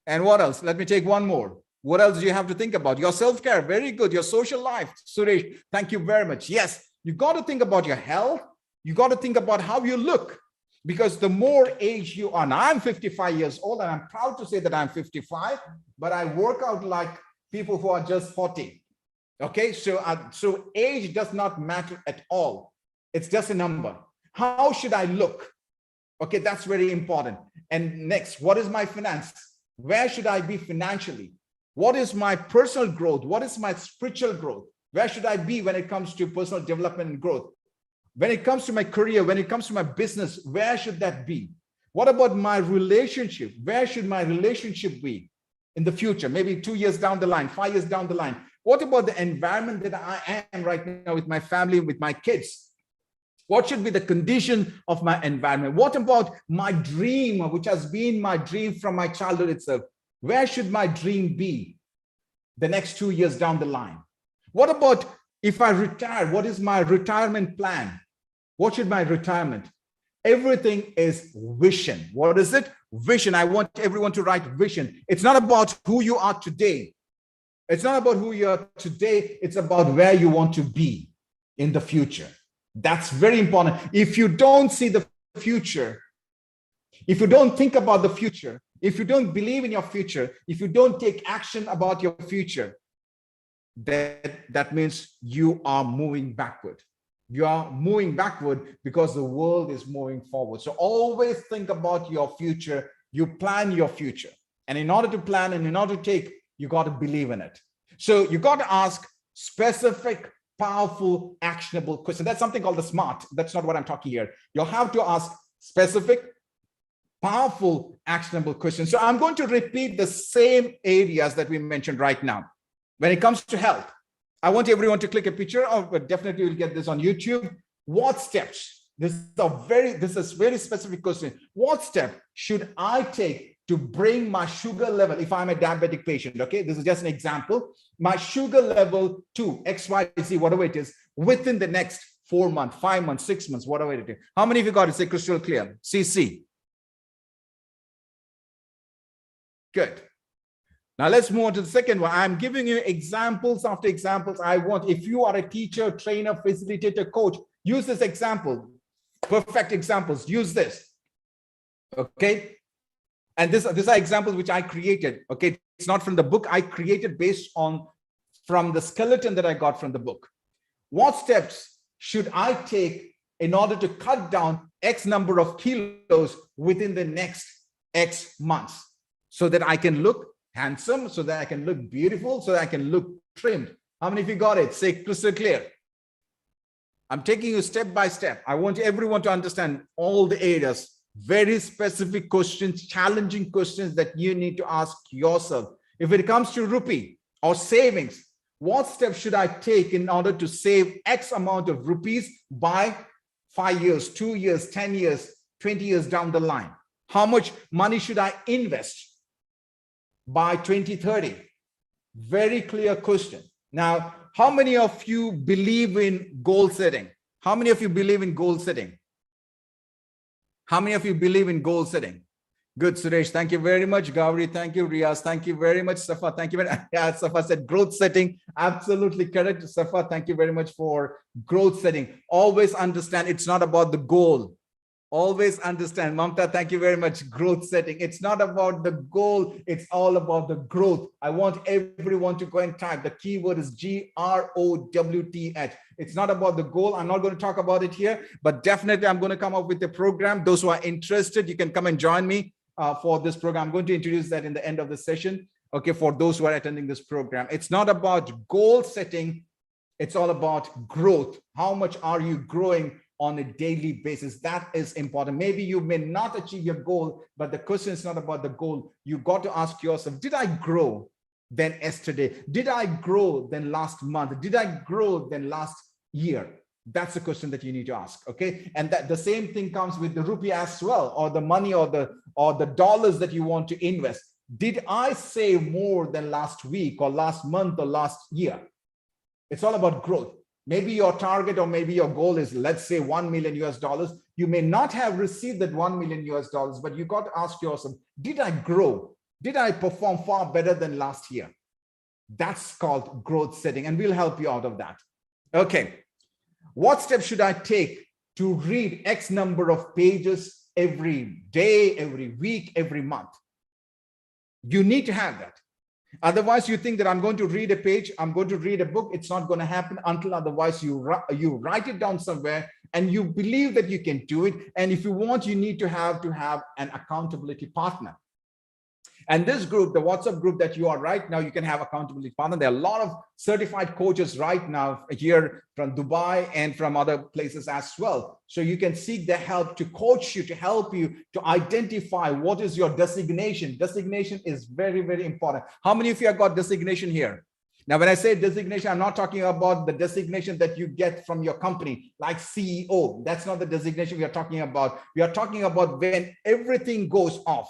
And what else? Let me take one more. What else do you have to think about? Your self-care, very good. Your social life, Suresh, thank you very much. Yes, you got to think about your health. You got to think about how you look, because the more age you are. Now, I'm 55 years old, and I'm proud to say that I'm 55, but I work out like people who are just 40. Okay, so age does not matter at all. It's just a number. How should I look? Okay, that's very important. And next, what is my finance? Where should I be financially? What is my personal growth? What is my spiritual growth? Where should I be when it comes to personal development and growth? When it comes to my career, when it comes to my business, where should that be? What about my relationship? Where should my relationship be in the future? Maybe 2 years down the line, 5 years down the line. What about the environment that I am right now with my family, with my kids? What should be the condition of my environment? What about my dream, which has been my dream from my childhood itself? Where should my dream be the next 2 years down the line? What about if I retire? What is my retirement plan? What should my retirement? Everything is vision. What is it? Vision. I want everyone to write vision. It's not about who you are today. It's not about who you are today. It's about where you want to be in the future. That's very important. If you don't see the future, if you don't think about the future, if you don't believe in your future, if you don't take action about your future, that means you are moving backward. You are moving backward because the world is moving forward. So always think about your future. You plan your future. And in order to plan and in order to take, you got to believe in it. So you got to ask specific, powerful, actionable questions. That's something called the SMART. That's not what I'm talking here. You'll have to ask specific, powerful, actionable questions. So I'm going to repeat the same areas that we mentioned right now. When it comes to health, I want everyone to click a picture of, but definitely you'll get this on YouTube. What steps? This is very specific question. What step should I take to bring my sugar level, if I'm a diabetic patient, okay? This is just an example. My sugar level to XYZ, whatever it is, within the next 4 months, 5 months, 6 months, whatever it is. How many of you got it? Say crystal clear. CC. Good. Now let's move on to the second one. I'm giving you examples after examples. I want, if you are a teacher, trainer, facilitator, coach, use this example. Perfect examples. Use this. Okay. And these are examples which I created. Okay. It's not from the book. I created based on from the skeleton that I got from the book. What steps should I take in order to cut down X number of kilos within the next X months so that I can look handsome, so that I can look beautiful, so that I can look trimmed? How many of you got it? Say crystal clear. I'm taking you step by step. I want everyone to understand all the areas, very specific questions, challenging questions that you need to ask yourself. If it comes to rupee or savings, what steps should I take in order to save X amount of rupees by 5 years, 2 years, 10 years, 20 years down the line? How much money should I invest by 2030? Very clear question. Now, how many of you believe in goal setting? How many of you believe in goal setting? How many of you believe in goal setting? Good, Suresh. Thank you very much. Gauri, thank you. Riaz, thank you very much. Safa, thank you very much. Yeah, Safa said growth setting. Absolutely correct. Safa, thank you very much for growth setting. Always understand it's not about the goal. Always understand. Mamta, thank you very much. Growth setting. It's not about the goal. It's all about the growth. I want everyone to go and type. The keyword is GROWTH. It's not about the goal. I'm not going to talk about it here, but definitely I'm going to come up with a program. Those who are interested, you can come and join me for this program. I'm going to introduce that in the end of the session. Okay, for those who are attending this program. It's not about goal setting. It's all about growth. How much are you growing on a daily basis? That is important. Maybe you may not achieve your goal, but the question is not about the goal. You got to ask yourself, did I grow than yesterday? Did I grow than last month? Did I grow than last year? That's the question that you need to ask. Okay, and that the same thing comes with the rupee as well, or the money, or the dollars that you want to invest. Did I save more than last week or last month or last year? It's all about growth. Maybe your target or maybe your goal is, let's say, $1 million US. You may not have received that $1 million US, but you got to ask yourself, did I grow? Did I perform far better than last year? That's called growth setting, and we'll help you out of that. Okay. What steps should I take to read X number of pages every day, every week, every month? You need to have that. Otherwise, you think that I'm going to read a page, I'm going to read a book. It's not going to happen until otherwise you write it down somewhere and you believe that you can do it. And if you want, you need to have an accountability partner. And this group, the WhatsApp group that you are right now, you can have accountability partner. There are a lot of certified coaches right now here from Dubai and from other places as well. So you can seek their help to coach you, to help you to identify what is your designation. Designation is very, very important. How many of you have got designation here? Now, when I say designation, I'm not talking about the designation that you get from your company, like CEO. That's not the designation we are talking about. We are talking about when everything goes off.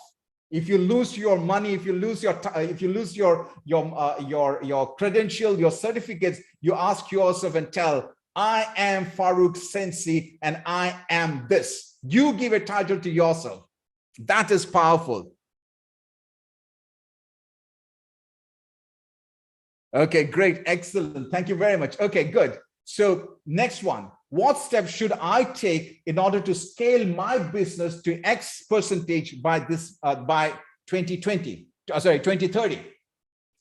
If you lose your money, if you lose your credential, your certificates, you ask yourself and tell, I am Farookh Sensei and I am this. You give a title to yourself. That is powerful. Okay, great. Excellent. Thank you very much. Okay, good. So next one, what steps should I take in order to scale my business to X percentage by 2030?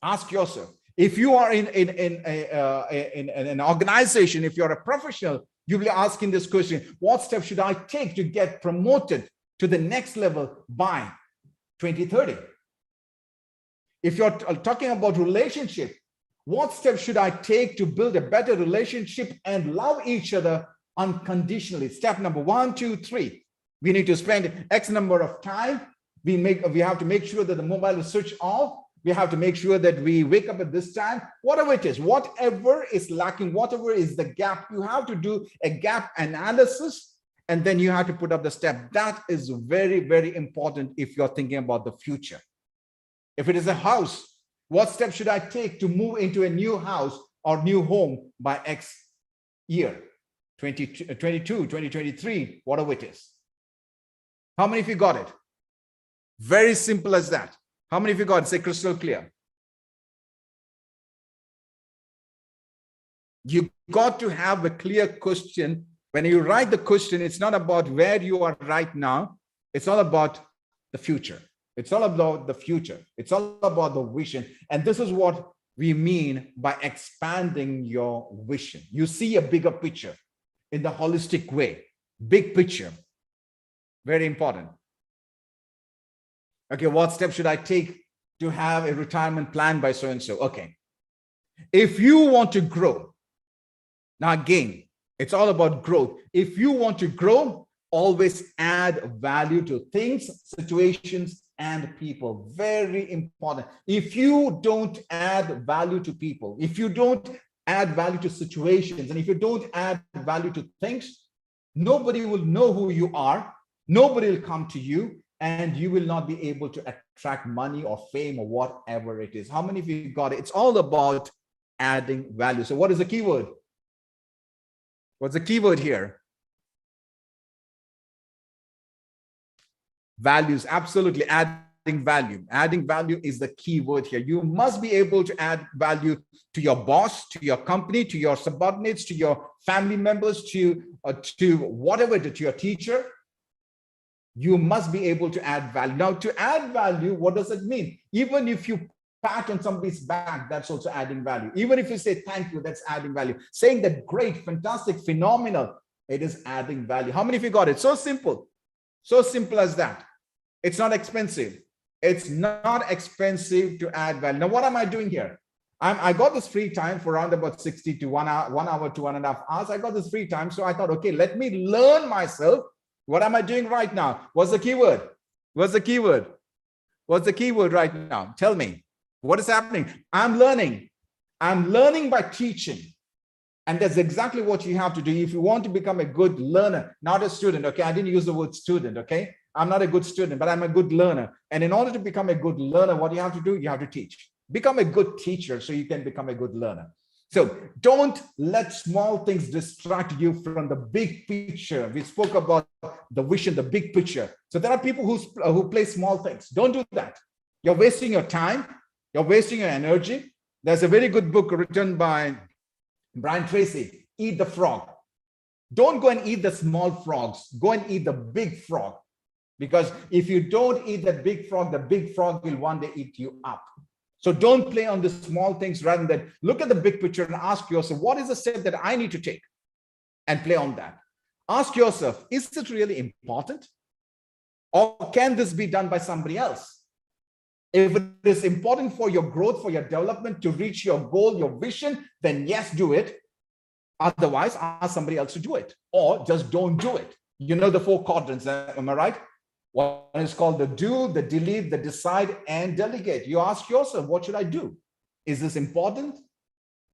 Ask yourself. If you are in an organization, if you're a professional, you'll be asking this question, what steps should I take to get promoted to the next level by 2030? If you're talking about relationship, what steps should I take to build a better relationship and love each other unconditionally? Step number 1, 2, 3. We need to spend X number of time. We have to make sure that the mobile is switched off. We have to make sure that we wake up at this time. Whatever it is, whatever is lacking, whatever is the gap, you have to do a gap analysis, and then you have to put up the step. That is very, very important if you're thinking about the future. If it is a house, what steps should I take to move into a new house or new home by X year? 2022, 2023, whatever it is. How many of you got it? Very simple as that. How many of you got it? Say crystal clear. You got to have a clear question. When you write the question, it's not about where you are right now. It's all about the future. It's all about the future. It's all about the vision. And this is what we mean by expanding your vision. You see a bigger picture in the holistic way. Big picture. Very important. Okay, what steps should I take to have a retirement plan by so-and-so? Okay. If you want to grow, now again, it's all about growth. If you want to grow, always add value to things, situations, and people. Very important. If you don't add value to people, if you don't add value to situations, and if you don't add value to things, nobody will know who you are. Nobody will come to you, and you will not be able to attract money or fame or whatever it is. How many of you got it? It's all about adding value. So what is the keyword? What's the keyword here? Values, absolutely. Adding value. Adding value is the key word here. You must be able to add value to your boss, to your company, to your subordinates, to your family members, to whatever, to your teacher. You must be able to add value. Now, to add value, what does it mean? Even if you pat on somebody's back, that's also adding value. Even if you say thank you, that's adding value. Saying that great, fantastic, phenomenal, it is adding value. How many of you got it? So simple. So simple as that. It's not expensive. It's not expensive to add value. Now, what am I doing here? I got this free time for around about 60 to 1 hour, 1 hour, 2.5 hours. I got this free time. So I thought, okay, let me learn myself. What am I doing right now? What's the keyword? What's the keyword? What's the keyword right now? Tell me. What is happening? I'm learning. I'm learning by teaching. And that's exactly what you have to do if you want to become a good learner, not a student. Okay, I didn't use the word student. Okay, I'm not a good student, but I'm a good learner. And in order to become a good learner, what you have to do, you have to teach. Become a good teacher so you can become a good learner. So don't let small things distract you from the big picture. We spoke about the vision, the big picture. So there are people who play small things. Don't do that. You're wasting your time. You're wasting your energy. There's a very good book written by Brian Tracy, Eat the Frog. Don't go and eat the small frogs. Go and eat the big frog. Because if you don't eat that big frog, the big frog will one day eat you up. So don't play on the small things, rather than look at the big picture and ask yourself, what is the step that I need to take? And play on that. Ask yourself, is it really important? Or can this be done by somebody else? If it is important for your growth, for your development, to reach your goal, your vision, then yes, do it. Otherwise, ask somebody else to do it, or just don't do it. You know the 4 quadrants, am I right? One is called the do, the delete, the decide, and delegate. You ask yourself, what should I do? Is this important?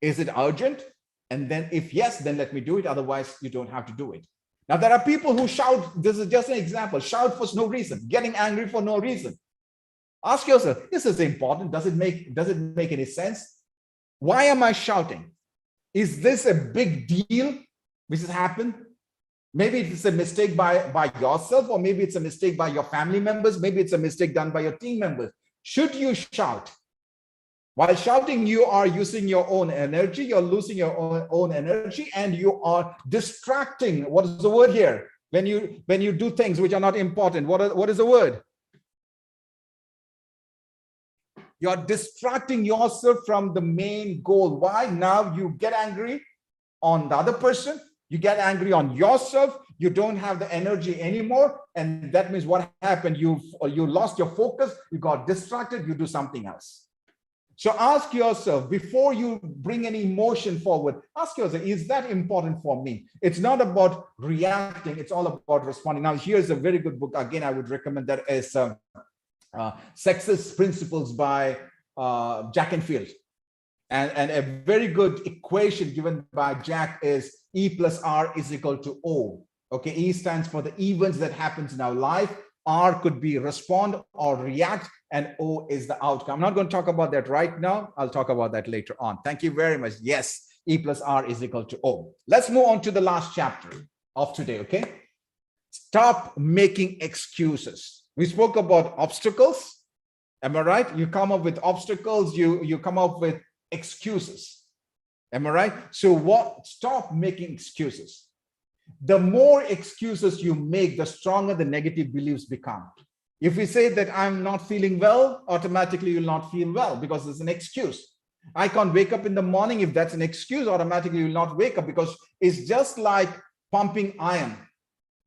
Is it urgent? And then if yes, then let me do it. Otherwise, you don't have to do it. Now, there are people who shout. This is just an example. Shout for no reason, getting angry for no reason. Ask yourself, is this important? Does it make any sense? Why am I shouting? Is this a big deal which has happened? Maybe it's a mistake by yourself, or maybe it's a mistake by your family members. Maybe it's a mistake done by your team members. Should you shout? While shouting, you are using your own energy. You're losing your own energy, and you are distracting. What is the word here? When you do things which are not important, what is the word? You're distracting yourself from the main goal. Why? Now you get angry on the other person. You get angry on yourself. You don't have the energy anymore. And that means what happened? You lost your focus. You got distracted. You do something else. So ask yourself, before you bring any emotion forward, ask yourself, is that important for me? It's not about reacting. It's all about responding. Now, here's a very good book. Again, I would recommend that as Success Principles by Jack and Field. And a very good equation given by Jack is E plus R is equal to O. Okay, E stands for the events that happens in our life. R could be respond or react, and O is the outcome. I'm not going to talk about that right now. I'll talk about that later on. Thank you very much. Yes, E plus R is equal to O. Let's move on to the last chapter of today, okay? Stop making excuses. We spoke about obstacles. Am I right? You come up with obstacles, you come up with excuses. Am I right? So stop making excuses. The more excuses you make, the stronger the negative beliefs become. If we say that I'm not feeling well, automatically you'll not feel well because it's an excuse. I can't wake up in the morning. If that's an excuse, automatically you'll not wake up, because it's just like pumping iron.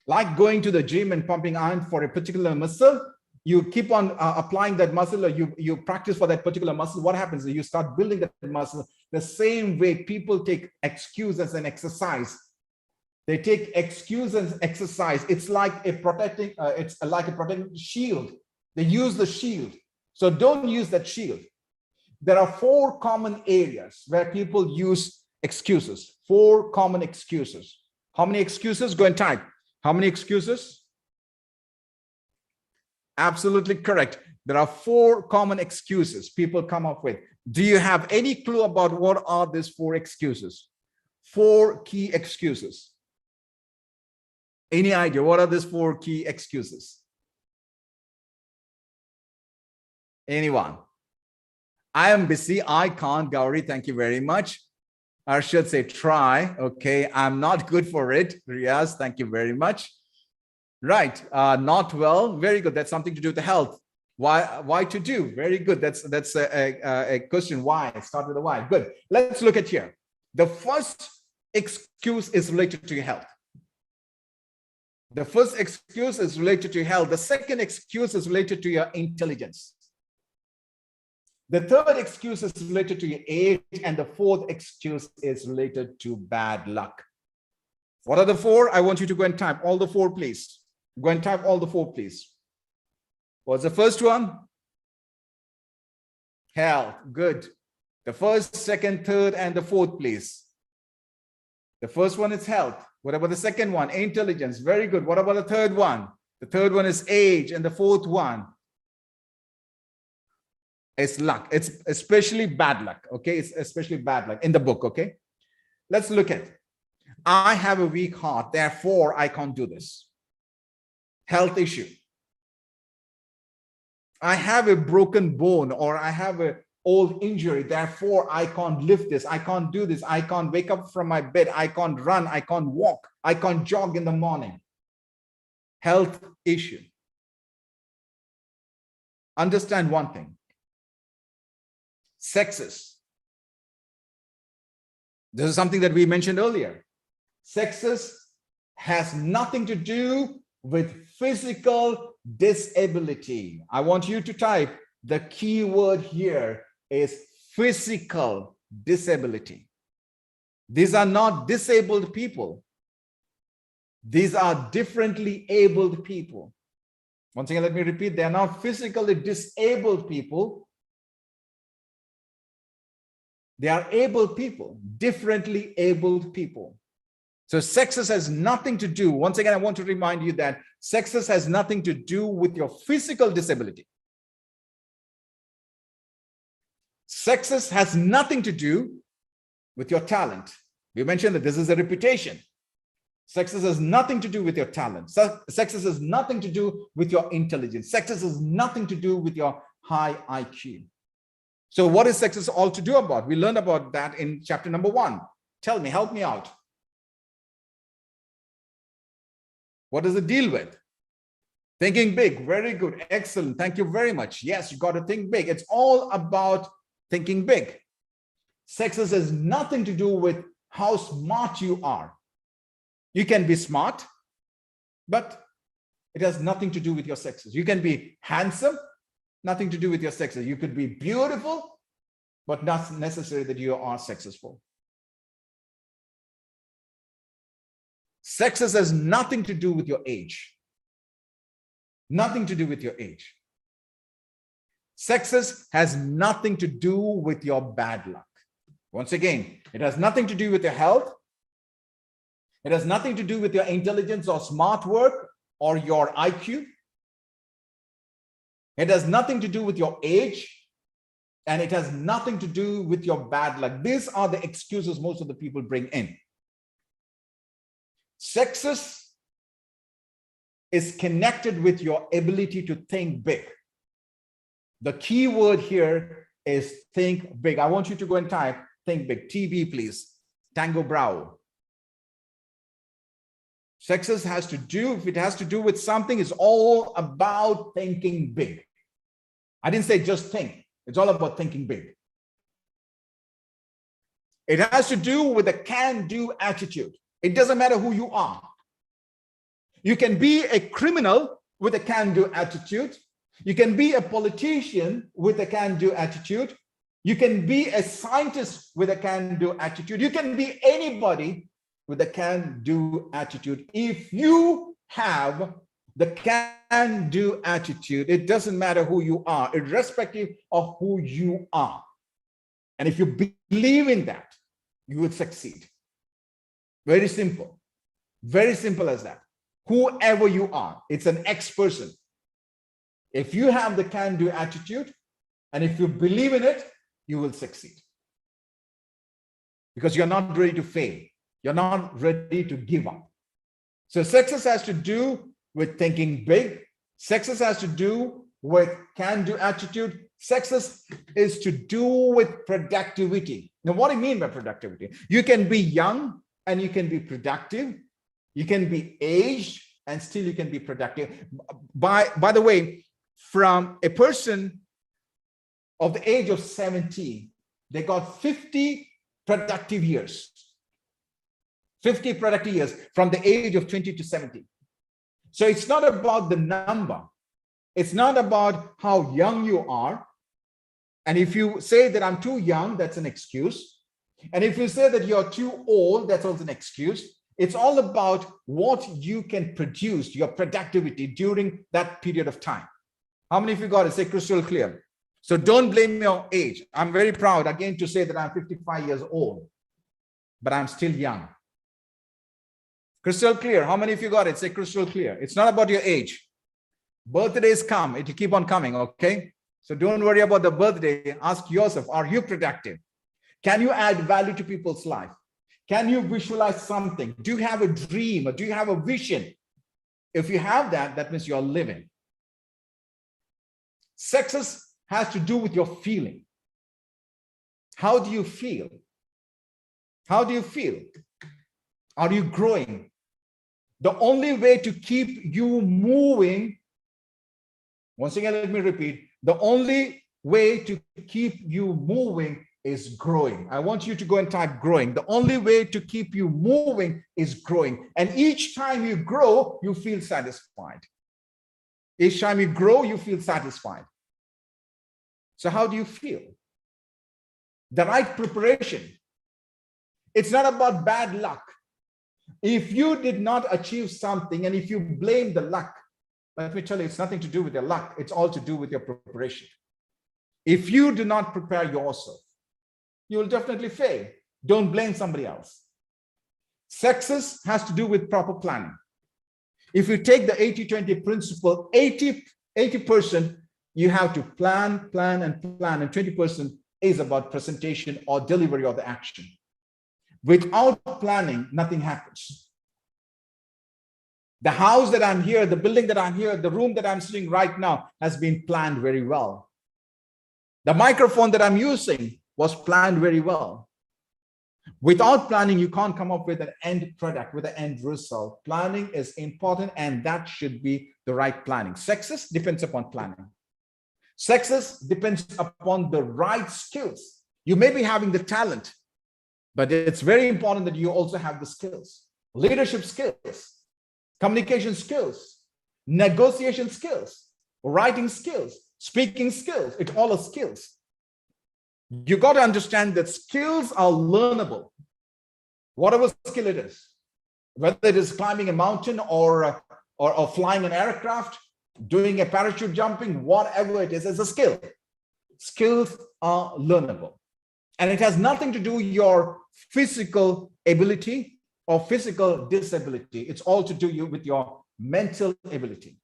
Like going to the gym and pumping iron for a particular muscle. You keep on applying that muscle, or you practice for that particular muscle. What happens is you start building that muscle. The same way people take excuse as an exercise. They take excuse as exercise. It's like a protecting shield. They use the shield. So don't use that shield. There are 4 common areas where people use excuses. 4 common excuses. How many excuses? Go and type. How many excuses? Absolutely correct. There are 4 common excuses people come up with. Do you have any clue about what are these 4 excuses? 4 key excuses. Any idea what are these 4 key excuses? Anyone? I am busy. I can't. Gauri, thank you very much. I should say try. Okay. I'm not good for it. Riaz, thank you very much. Right. Not well. Very good. That's something to do with the health. Why to do? Very good. That's a question. Why? Start with a why. Good. Let's look at here. The first excuse is related to your health. The first excuse is related to your health. The second excuse is related to your intelligence. The third excuse is related to your age, and the fourth excuse is related to bad luck. What are the four? I want you to go and type all the four, please. Go and type all the four, please. What's the first one? Health. Good. The first, second, third, and the fourth, please. The first one is health. What about the second one? Intelligence. Very good. What about the third one? The third one is age, and the fourth one is luck. It's especially bad luck. Okay, it's especially bad luck in the book. Okay, let's look at it. I have a weak heart, therefore I can't do this. Health issue. I have a broken bone, or I have an old injury, therefore I can't lift this. I can't do this. I can't wake up from my bed. I can't run. I can't walk. I can't jog in the morning. Health issue. Understand one thing. Sexist. This is something that we mentioned earlier. Sexist has nothing to do with physical disability. I want you to type the key word here is physical disability. These are not disabled people. These are differently abled people. Once again, let me repeat, they are not physically disabled people. They are able people, differently abled people. So sexist has nothing to do, once again, I want to remind you that sexist has nothing to do with your physical disability. Sexist has nothing to do with your talent. We mentioned that this is a reputation. Sexist has nothing to do with your talent. Sexist has nothing to do with your intelligence. Sexist has nothing to do with your high IQ. So what is sexist all to do about? We learned about that in chapter number 1. Tell me, help me out. What does it deal with? Thinking big. Very good. Excellent. Thank you very much. Yes, you got to think big. It's all about thinking big. Sexist has nothing to do with how smart you are. You can be smart, but it has nothing to do with your sexist. You can be handsome, nothing to do with your sexist. You could be beautiful, but not necessary that you are successful. Sexist has nothing to do with your age. Nothing to do with your age. Sexist has nothing to do with your bad luck. Once again, it has nothing to do with your health. It has nothing to do with your intelligence or smart work or your IQ. It has nothing to do with your age. And it has nothing to do with your bad luck. These are the excuses most of the people bring in. Sexist is connected with your ability to think big. The key word here is think big. I want you to go and type think big. TB, please. Tango Bravo. Sexist has to do, if it has to do with something, it's all about thinking big. I didn't say just think. It's all about thinking big. It has to do with a can-do attitude. It doesn't matter who you are. You can be a criminal with a can-do attitude. You can be a politician with a can-do attitude. You can be a scientist with a can-do attitude. You can be anybody with a can-do attitude. If you have the can-do attitude, it doesn't matter who you are, irrespective of who you are. And if you believe in that, you will succeed. Very simple. Very simple as that. Whoever you are, it's an ex-person. If you have the can-do attitude, and if you believe in it, you will succeed. Because you're not ready to fail. You're not ready to give up. So success has to do with thinking big. Success has to do with can-do attitude. Success is to do with productivity. Now, what do you mean by productivity? You can be young and you can be productive. You can be aged and still you can be productive. By the way, from a person of the age of 70, they got 50 productive years. 50 productive years from the age of 20 to 70. So it's not about the number. It's not about how young you are. And if you say that I'm too young, that's an excuse. And if you say that you're too old, that's also an excuse. It's all about what you can produce, your productivity during that period of time. How many of you got it? Say crystal clear. So don't blame your age. I'm very proud again to say that I'm 55 years old, but I'm still young. Crystal clear. How many of you got it? Say crystal clear. It's not about your age. Birthdays come. It will keep on coming, okay? So don't worry about the birthday. Ask yourself, are you productive? Can you add value to people's life? Can you visualize something? Do you have a dream or do you have a vision? If you have that, that means you're living. Success has to do with your feeling. How do you feel? How do you feel? Are you growing? The only way to keep you moving, once again, let me repeat, the only way to keep you moving is growing. I want you to go and type growing. The only way to keep you moving is growing. And each time you grow, you feel satisfied. Each time you grow, you feel satisfied. So how do you feel? The right preparation. It's not about bad luck. If you did not achieve something and if you blame the luck, let me tell you, it's nothing to do with your luck. It's all to do with your preparation. If you do not prepare yourself, you will definitely fail. Don't blame somebody else. Success has to do with proper planning. If you take the 80-20 principle, 80% you have to plan, and 20% is about presentation or delivery of the action. Without planning, nothing happens. The house that I'm here, the building that I'm here, the room that I'm sitting right now has been planned very well. The microphone that I'm using was planned very well. Without planning, you can't come up with an end product, with an end result. Planning is important, and that should be the right planning. Success depends upon planning. Success depends upon the right skills. You may be having the talent, but it's very important that you also have the skills. Leadership skills, communication skills, negotiation skills, writing skills, speaking skills. It's all are skills. You got to understand that skills are learnable. Whatever skill it is, whether it is climbing a mountain or flying an aircraft, doing a parachute jumping, whatever it is, it's a skill. Skills are learnable. And it has nothing to do with your physical ability or physical disability. It's all to do with your mental ability.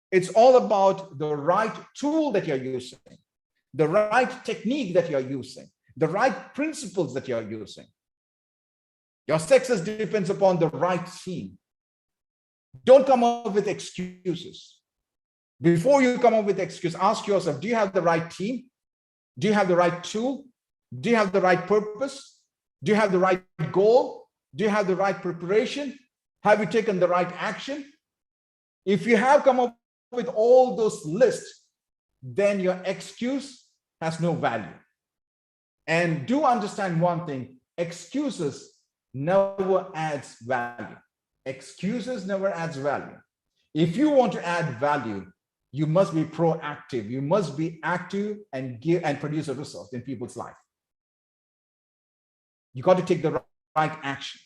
It's all about the right tool that you're using, the right technique that you're using, the right principles that you're using. Your success depends upon the right team. Don't come up with excuses. Before you come up with excuses, ask yourself, do you have the right team? Do you have the right tool? Do you have the right purpose? Do you have the right goal? Do you have the right preparation? Have you taken the right action? If you have come up with all those lists, then your excuse has no value. And do understand one thing, excuses never adds value. Excuses never adds value. If you want to add value, you must be proactive. You must be active and give and produce a result in people's life. You got to take the right action.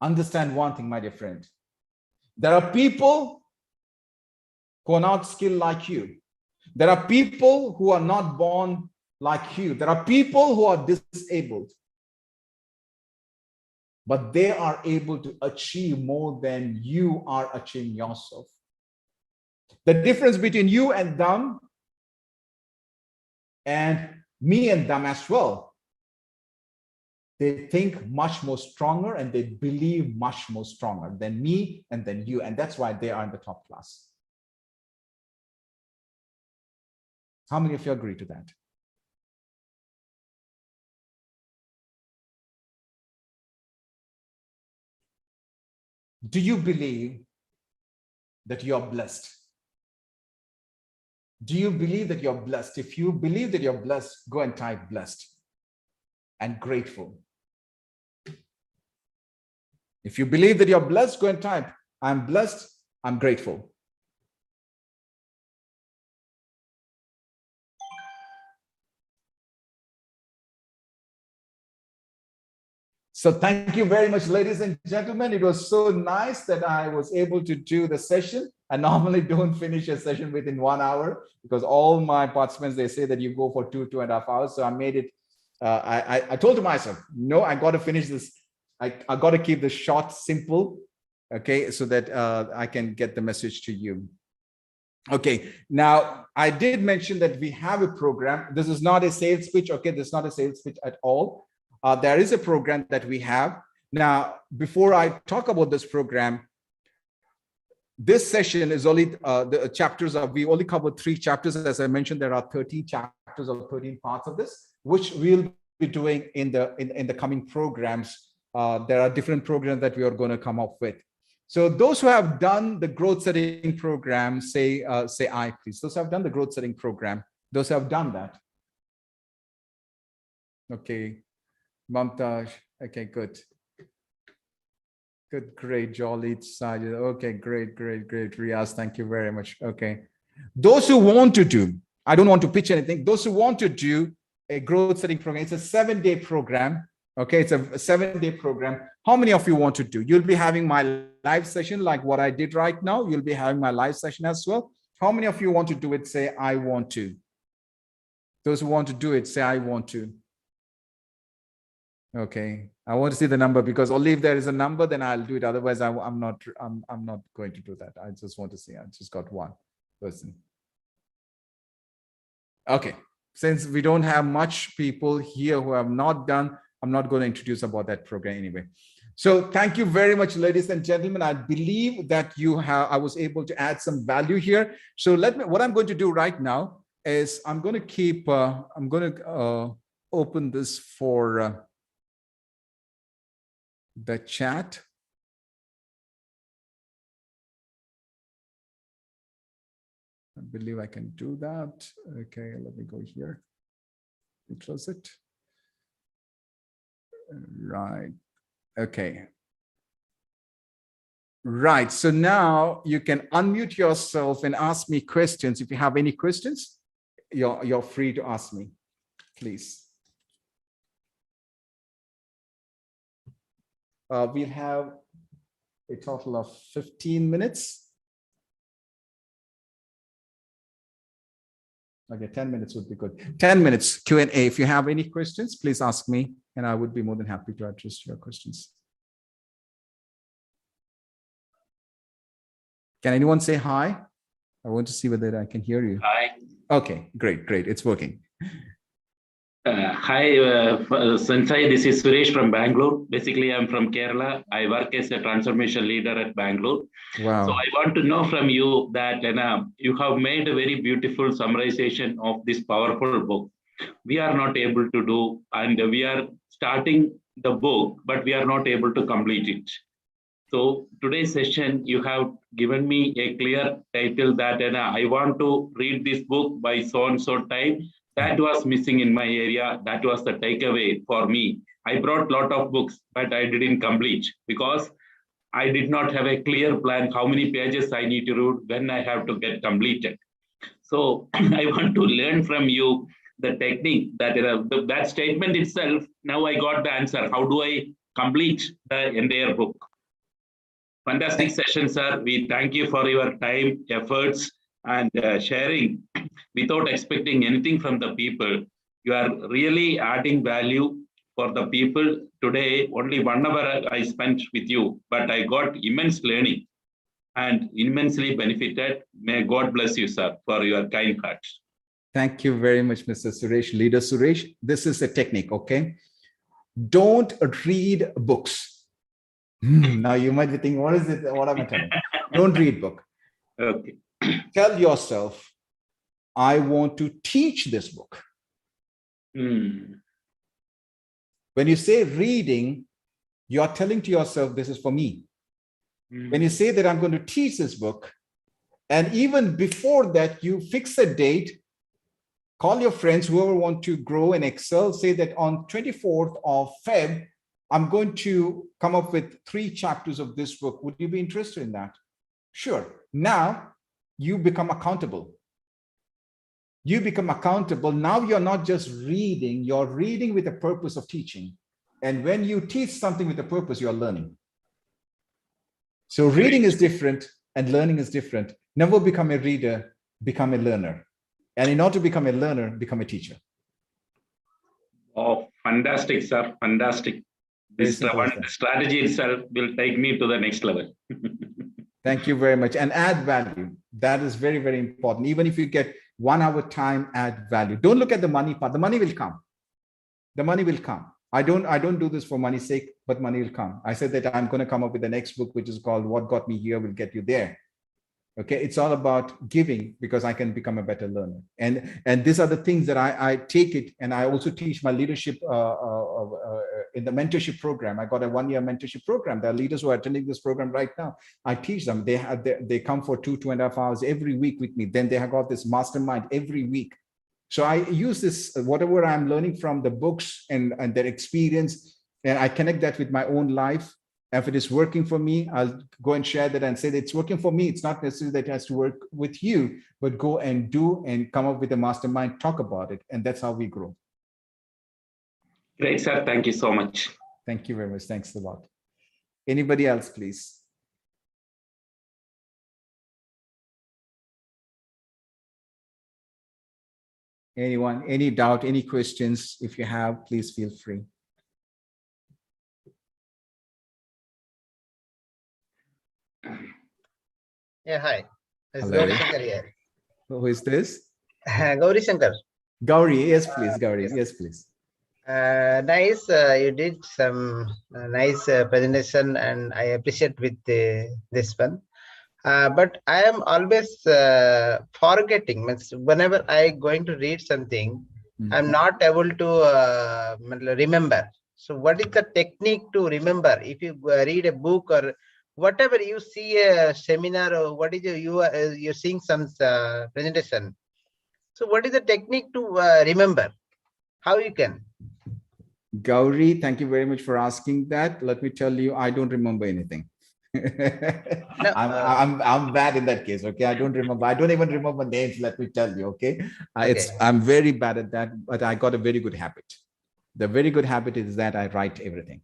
Understand one thing, my dear friend. There are people who are not skilled like you. There are people who are not born like you. There are people who are disabled, but they are able to achieve more than you are achieving yourself. The difference between you and them, and me and them as well, They think much more stronger and they believe much more stronger than me and than you. And that's why they are in the top class. How many of you agree to that? Do you believe that you're blessed? Do you believe that you're blessed? If you believe that you're blessed, go and type blessed and grateful. If you believe that you're blessed, go and type, I'm blessed, I'm grateful. So thank you very much, ladies and gentlemen. It was so nice that I was able to do the session. I normally don't finish a session within 1 hour because all my participants, they say that you go for 2.5 hours. So I made it, I told to myself, no, I got to finish this. I got to keep this short, simple, okay, so that I can get the message to you. Okay, now I did mention that we have a program. This is not a sales pitch, okay? This is not a sales pitch at all. There is a program that we have. Now, before I talk about this program, this session is only the chapters of, we only covered 3 chapters. As I mentioned, there are 13 chapters or 13 parts of this, which we'll be doing in the coming programs. There are different programs that we are going to come up with. So those who have done the growth setting program, say I, please. Those who have done the growth setting program, those who have done that. Okay. Mamtaj, okay, good. Good, great, Jolly, Sajid. Okay, great. Riaz, thank you very much. Okay. Those who want to do, I don't want to pitch anything. Those who want to do a growth setting program, it's a 7-day program. Okay, it's a 7-day program. How many of you want to do? You'll be having my live session like what I did right now. You'll be having my live session as well. How many of you want to do it? Say, I want to. Those who want to do it, say, I want to. Okay, I want to see the number because only if there is a number, then I'll do it. Otherwise, I'm not going to do that. I just want to see. I just got 1 person. Okay, since we don't have much people here who have not done, I'm not going to introduce about that program anyway. So thank you very much, ladies and gentlemen. I believe that I was able to add some value here. So what I'm going to do right now is I'm going to open this for the chat. I believe I can do that. Okay, let me go here and close it. Right. Okay. Right. So now you can unmute yourself and ask me questions. If you have any questions, you're free to ask me, please. We'll have a total of 15 minutes. Okay, 10 minutes would be good. 10 minutes Q&A. If you have any questions, please ask me, and I would be more than happy to address your questions. Can anyone say hi? I want to see whether I can hear you. Hi. Okay, great. It's working. Hi, Sensei. This is Suresh from Bangalore. Basically, I'm from Kerala. I work as a transformation leader at Bangalore. Wow. So I want to know from you that you have made a very beautiful summarization of this powerful book. We are not able to do, and we are starting the book, but we are not able to complete it. So today's session, you have given me a clear title that I want to read this book by so-and-so time. That was missing in my area. That was the takeaway for me. I brought a lot of books, but I didn't complete because I did not have a clear plan how many pages I need to read when I have to get completed. So I want to learn from you the technique that that statement itself. Now I got the answer. How do I complete the entire book? Fantastic session, sir. We thank you for your time, efforts, and sharing without expecting anything from the people. You are really adding value for the people. Today, only 1 hour I spent with you, but I got immense learning and immensely benefited. May God bless you, sir, for your kind heart. Thank you very much, Mr. Suresh, Leader Suresh. This is a technique, okay? Don't read books. Now you might be thinking, what is it? What am I telling? Don't read book. Okay. Tell yourself, I want to teach this book. Hmm. When you say reading, you are telling to yourself, this is for me. When you say that I'm going to teach this book, and even before that, you fix a date, call your friends, whoever want to grow and excel, say that on 24th of Feb, I'm going to come up with 3 chapters of this book. Would you be interested in that? Sure. Now you become accountable. You become accountable. Now you're not just reading, you're reading with the purpose of teaching. And when you teach something with a purpose, you're learning. So reading is different and learning is different. Never become a reader, become a learner. And in order to become a learner, become a teacher. Oh, fantastic, sir. Fantastic. This strategy itself will take me to the next level. Thank you very much. And add value. That is very, very important. Even if you get 1 hour time, add value. Don't look at the money part. The money will come. The money will come. I don't do this for money's sake, but money will come. I said that I'm going to come up with the next book, which is called What Got Me Here Will Get You There. Okay, it's all about giving because I can become a better learner. And these are the things that I take it. And I also teach my leadership in the mentorship program. I got a 1-year mentorship program. There are leaders who are attending this program right now. I teach them. They come for 2.5 hours every week with me. Then they have got this mastermind every week. So I use this, whatever I'm learning from the books and their experience, and I connect that with my own life. If it is working for me, I'll go and share that and say that it's working for me. It's not necessarily that it has to work with you, but go and do and come up with a mastermind, talk about it. And that's how we grow. Great, sir. Thank you so much. Thank you very much. Thanks a lot. Anybody else, please? Anyone, any doubt, any questions? If you have, please feel free. Yeah, hi. It's Hello. Gauri Shankar here. Who is this? Gauri Shankar. Gauri, yes, please. Gauri, yes, please. Nice. You did some nice presentation, and I appreciate with this one. But I am always forgetting. Means whenever I going to read something, I'm not able to remember. So, what is the technique to remember? If you read a book or whatever you see a seminar or what is you're seeing some presentation. So, what is the technique to remember? How you can? Gauri, thank you very much for asking that. Let me tell you, I don't remember anything. No, I'm bad in that case. Okay, I don't remember. I don't even remember names. Let me tell you. Okay, okay. I'm very bad at that, but I got a very good habit. The very good habit is that I write everything.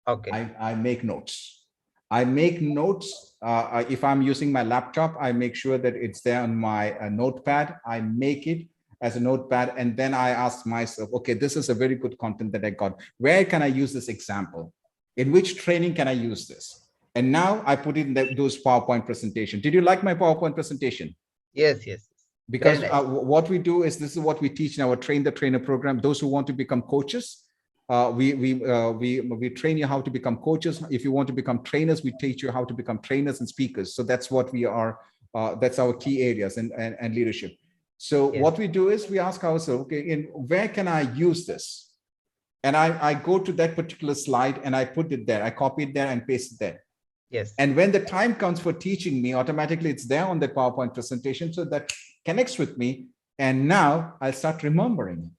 Okay. I make notes. I make notes. If I'm using my laptop, I make sure that it's there on my notepad. I make it as a notepad, and then I ask myself, okay, this is a very good content that I got. Where can I use this example? In which training can I use this? And now I put it in those PowerPoint presentation. Did you like my PowerPoint presentation? Yes, yes. Because what we do is, this is what we teach in our Train the Trainer program. Those who want to become coaches, we train you how to become coaches. If you want to become trainers, we teach you how to become trainers and speakers. So that's what we are. That's our key areas and leadership. So yes. What we do is we ask ourselves, okay, where can I use this? And I go to that particular slide and I put it there. I copy it there and paste it there. Yes. And when the time comes for teaching me, automatically it's there on the PowerPoint presentation. So that connects with me. And now I'll start remembering it.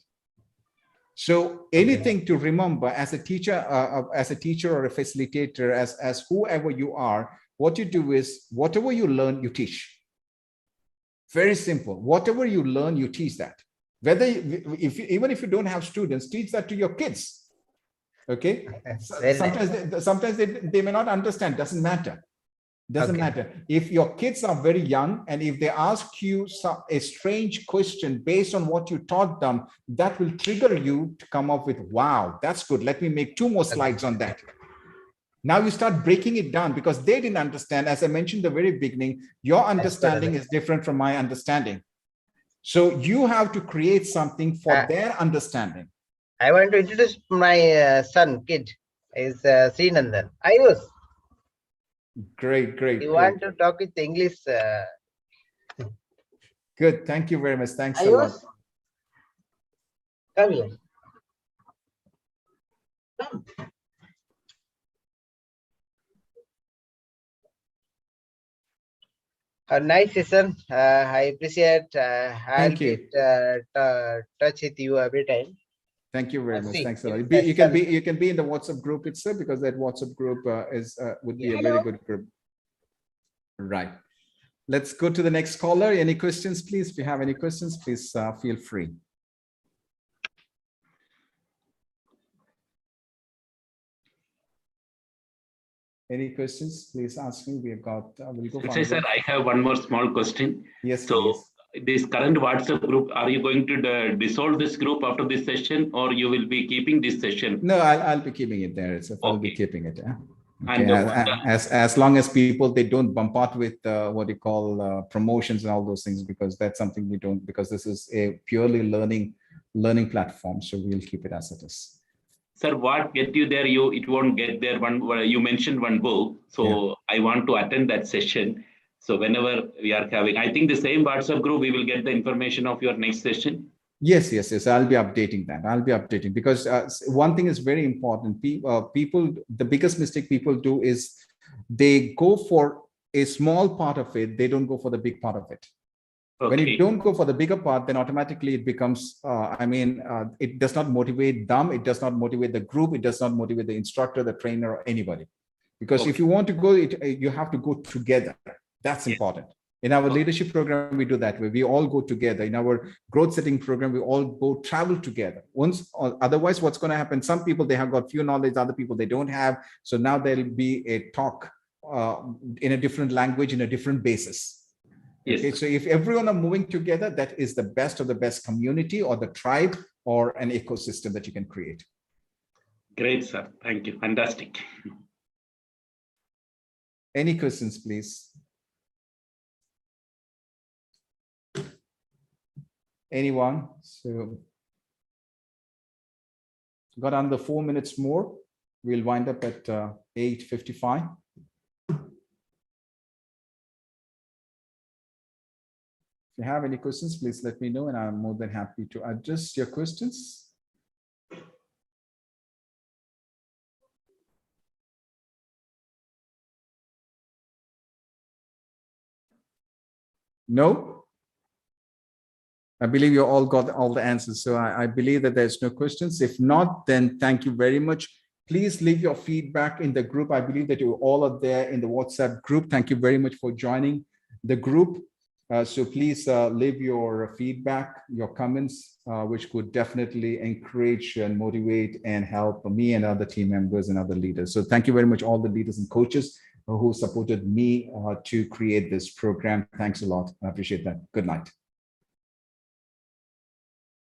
So anything to remember as a teacher or a facilitator, as whoever you are, what you do is whatever you learn, you teach. Very simple. Whatever you learn, you teach that. Even if you don't have students, teach that to your kids. Okay. Sometimes they may not understand. Doesn't matter. Doesn't matter. If your kids are very young and if they ask you a strange question based on what you taught them, that will trigger you to come up with, wow, that's good. Let me make 2 more slides on that. Now you start breaking it down because they didn't understand. As I mentioned at the very beginning, your understanding is different from my understanding. So you have to create something for their understanding. I want to introduce my kid. Is Srinandan. Ayush, Great, great, you great. want to talk with English? Good. Thank you very much. Thanks a Ayush, lot. come here. Come. A nice session. I appreciate. I'll Thank be you. touch with you every time. Thank you very much. See, Thanks a lot. this You can be in the WhatsApp group itself, because that WhatsApp group would be a very good group. Right. Let's go to the next caller. Any questions, please? If you have any questions, please feel free. Any questions? Please ask me. We have got. We'll go. Sensei sir, I have one more small question. Yes, so please. This current WhatsApp group, are you going to dissolve this group after this session, or you will be keeping this session? No, I'll be keeping it there. I'll be keeping it. Yeah. Okay. And as long as people, they don't bombard with what you call promotions and all those things, because that's something we don't, because this is a purely learning platform. So we'll keep it as it is. Sir, what get you there? It won't get there. You mentioned one book, so yeah. I want to attend that session. So whenever we are having, I think the same WhatsApp group, we will get the information of your next session. Yes. I'll be updating that. I'll be updating, because one thing is very important. People, the biggest mistake people do is they go for a small part of it. They don't go for the big part of it. Okay. When you don't go for the bigger part, then automatically it becomes, it does not motivate them. It does not motivate the group. It does not motivate the instructor, the trainer, or anybody. Because if you want to go, you have to go together. That's important. In our leadership program, we do that way. We all go together. In our growth setting program, we all go travel together. Otherwise, what's going to happen? Some people, they have got few knowledge. Other people, they don't have. So now there'll be a talk in a different language, in a different basis. Yes. Okay, so if everyone are moving together, that is the best of the best community, or the tribe, or an ecosystem that you can create. Great, sir. Thank you. Fantastic. Any questions, please? Anyone? So got another 4 minutes more. We'll wind up at 8:55. If you have any questions, please let me know, and I'm more than happy to address your questions. No? I believe you all got all the answers. So I believe that there's no questions. If not, then thank you very much. Please leave your feedback in the group. I believe that you all are there in the WhatsApp group. Thank you very much for joining the group. So please leave your feedback, your comments, which could definitely encourage and motivate and help me and other team members and other leaders. So thank you very much, all the leaders and coaches who supported me to create this program. Thanks a lot. I appreciate that. Good night.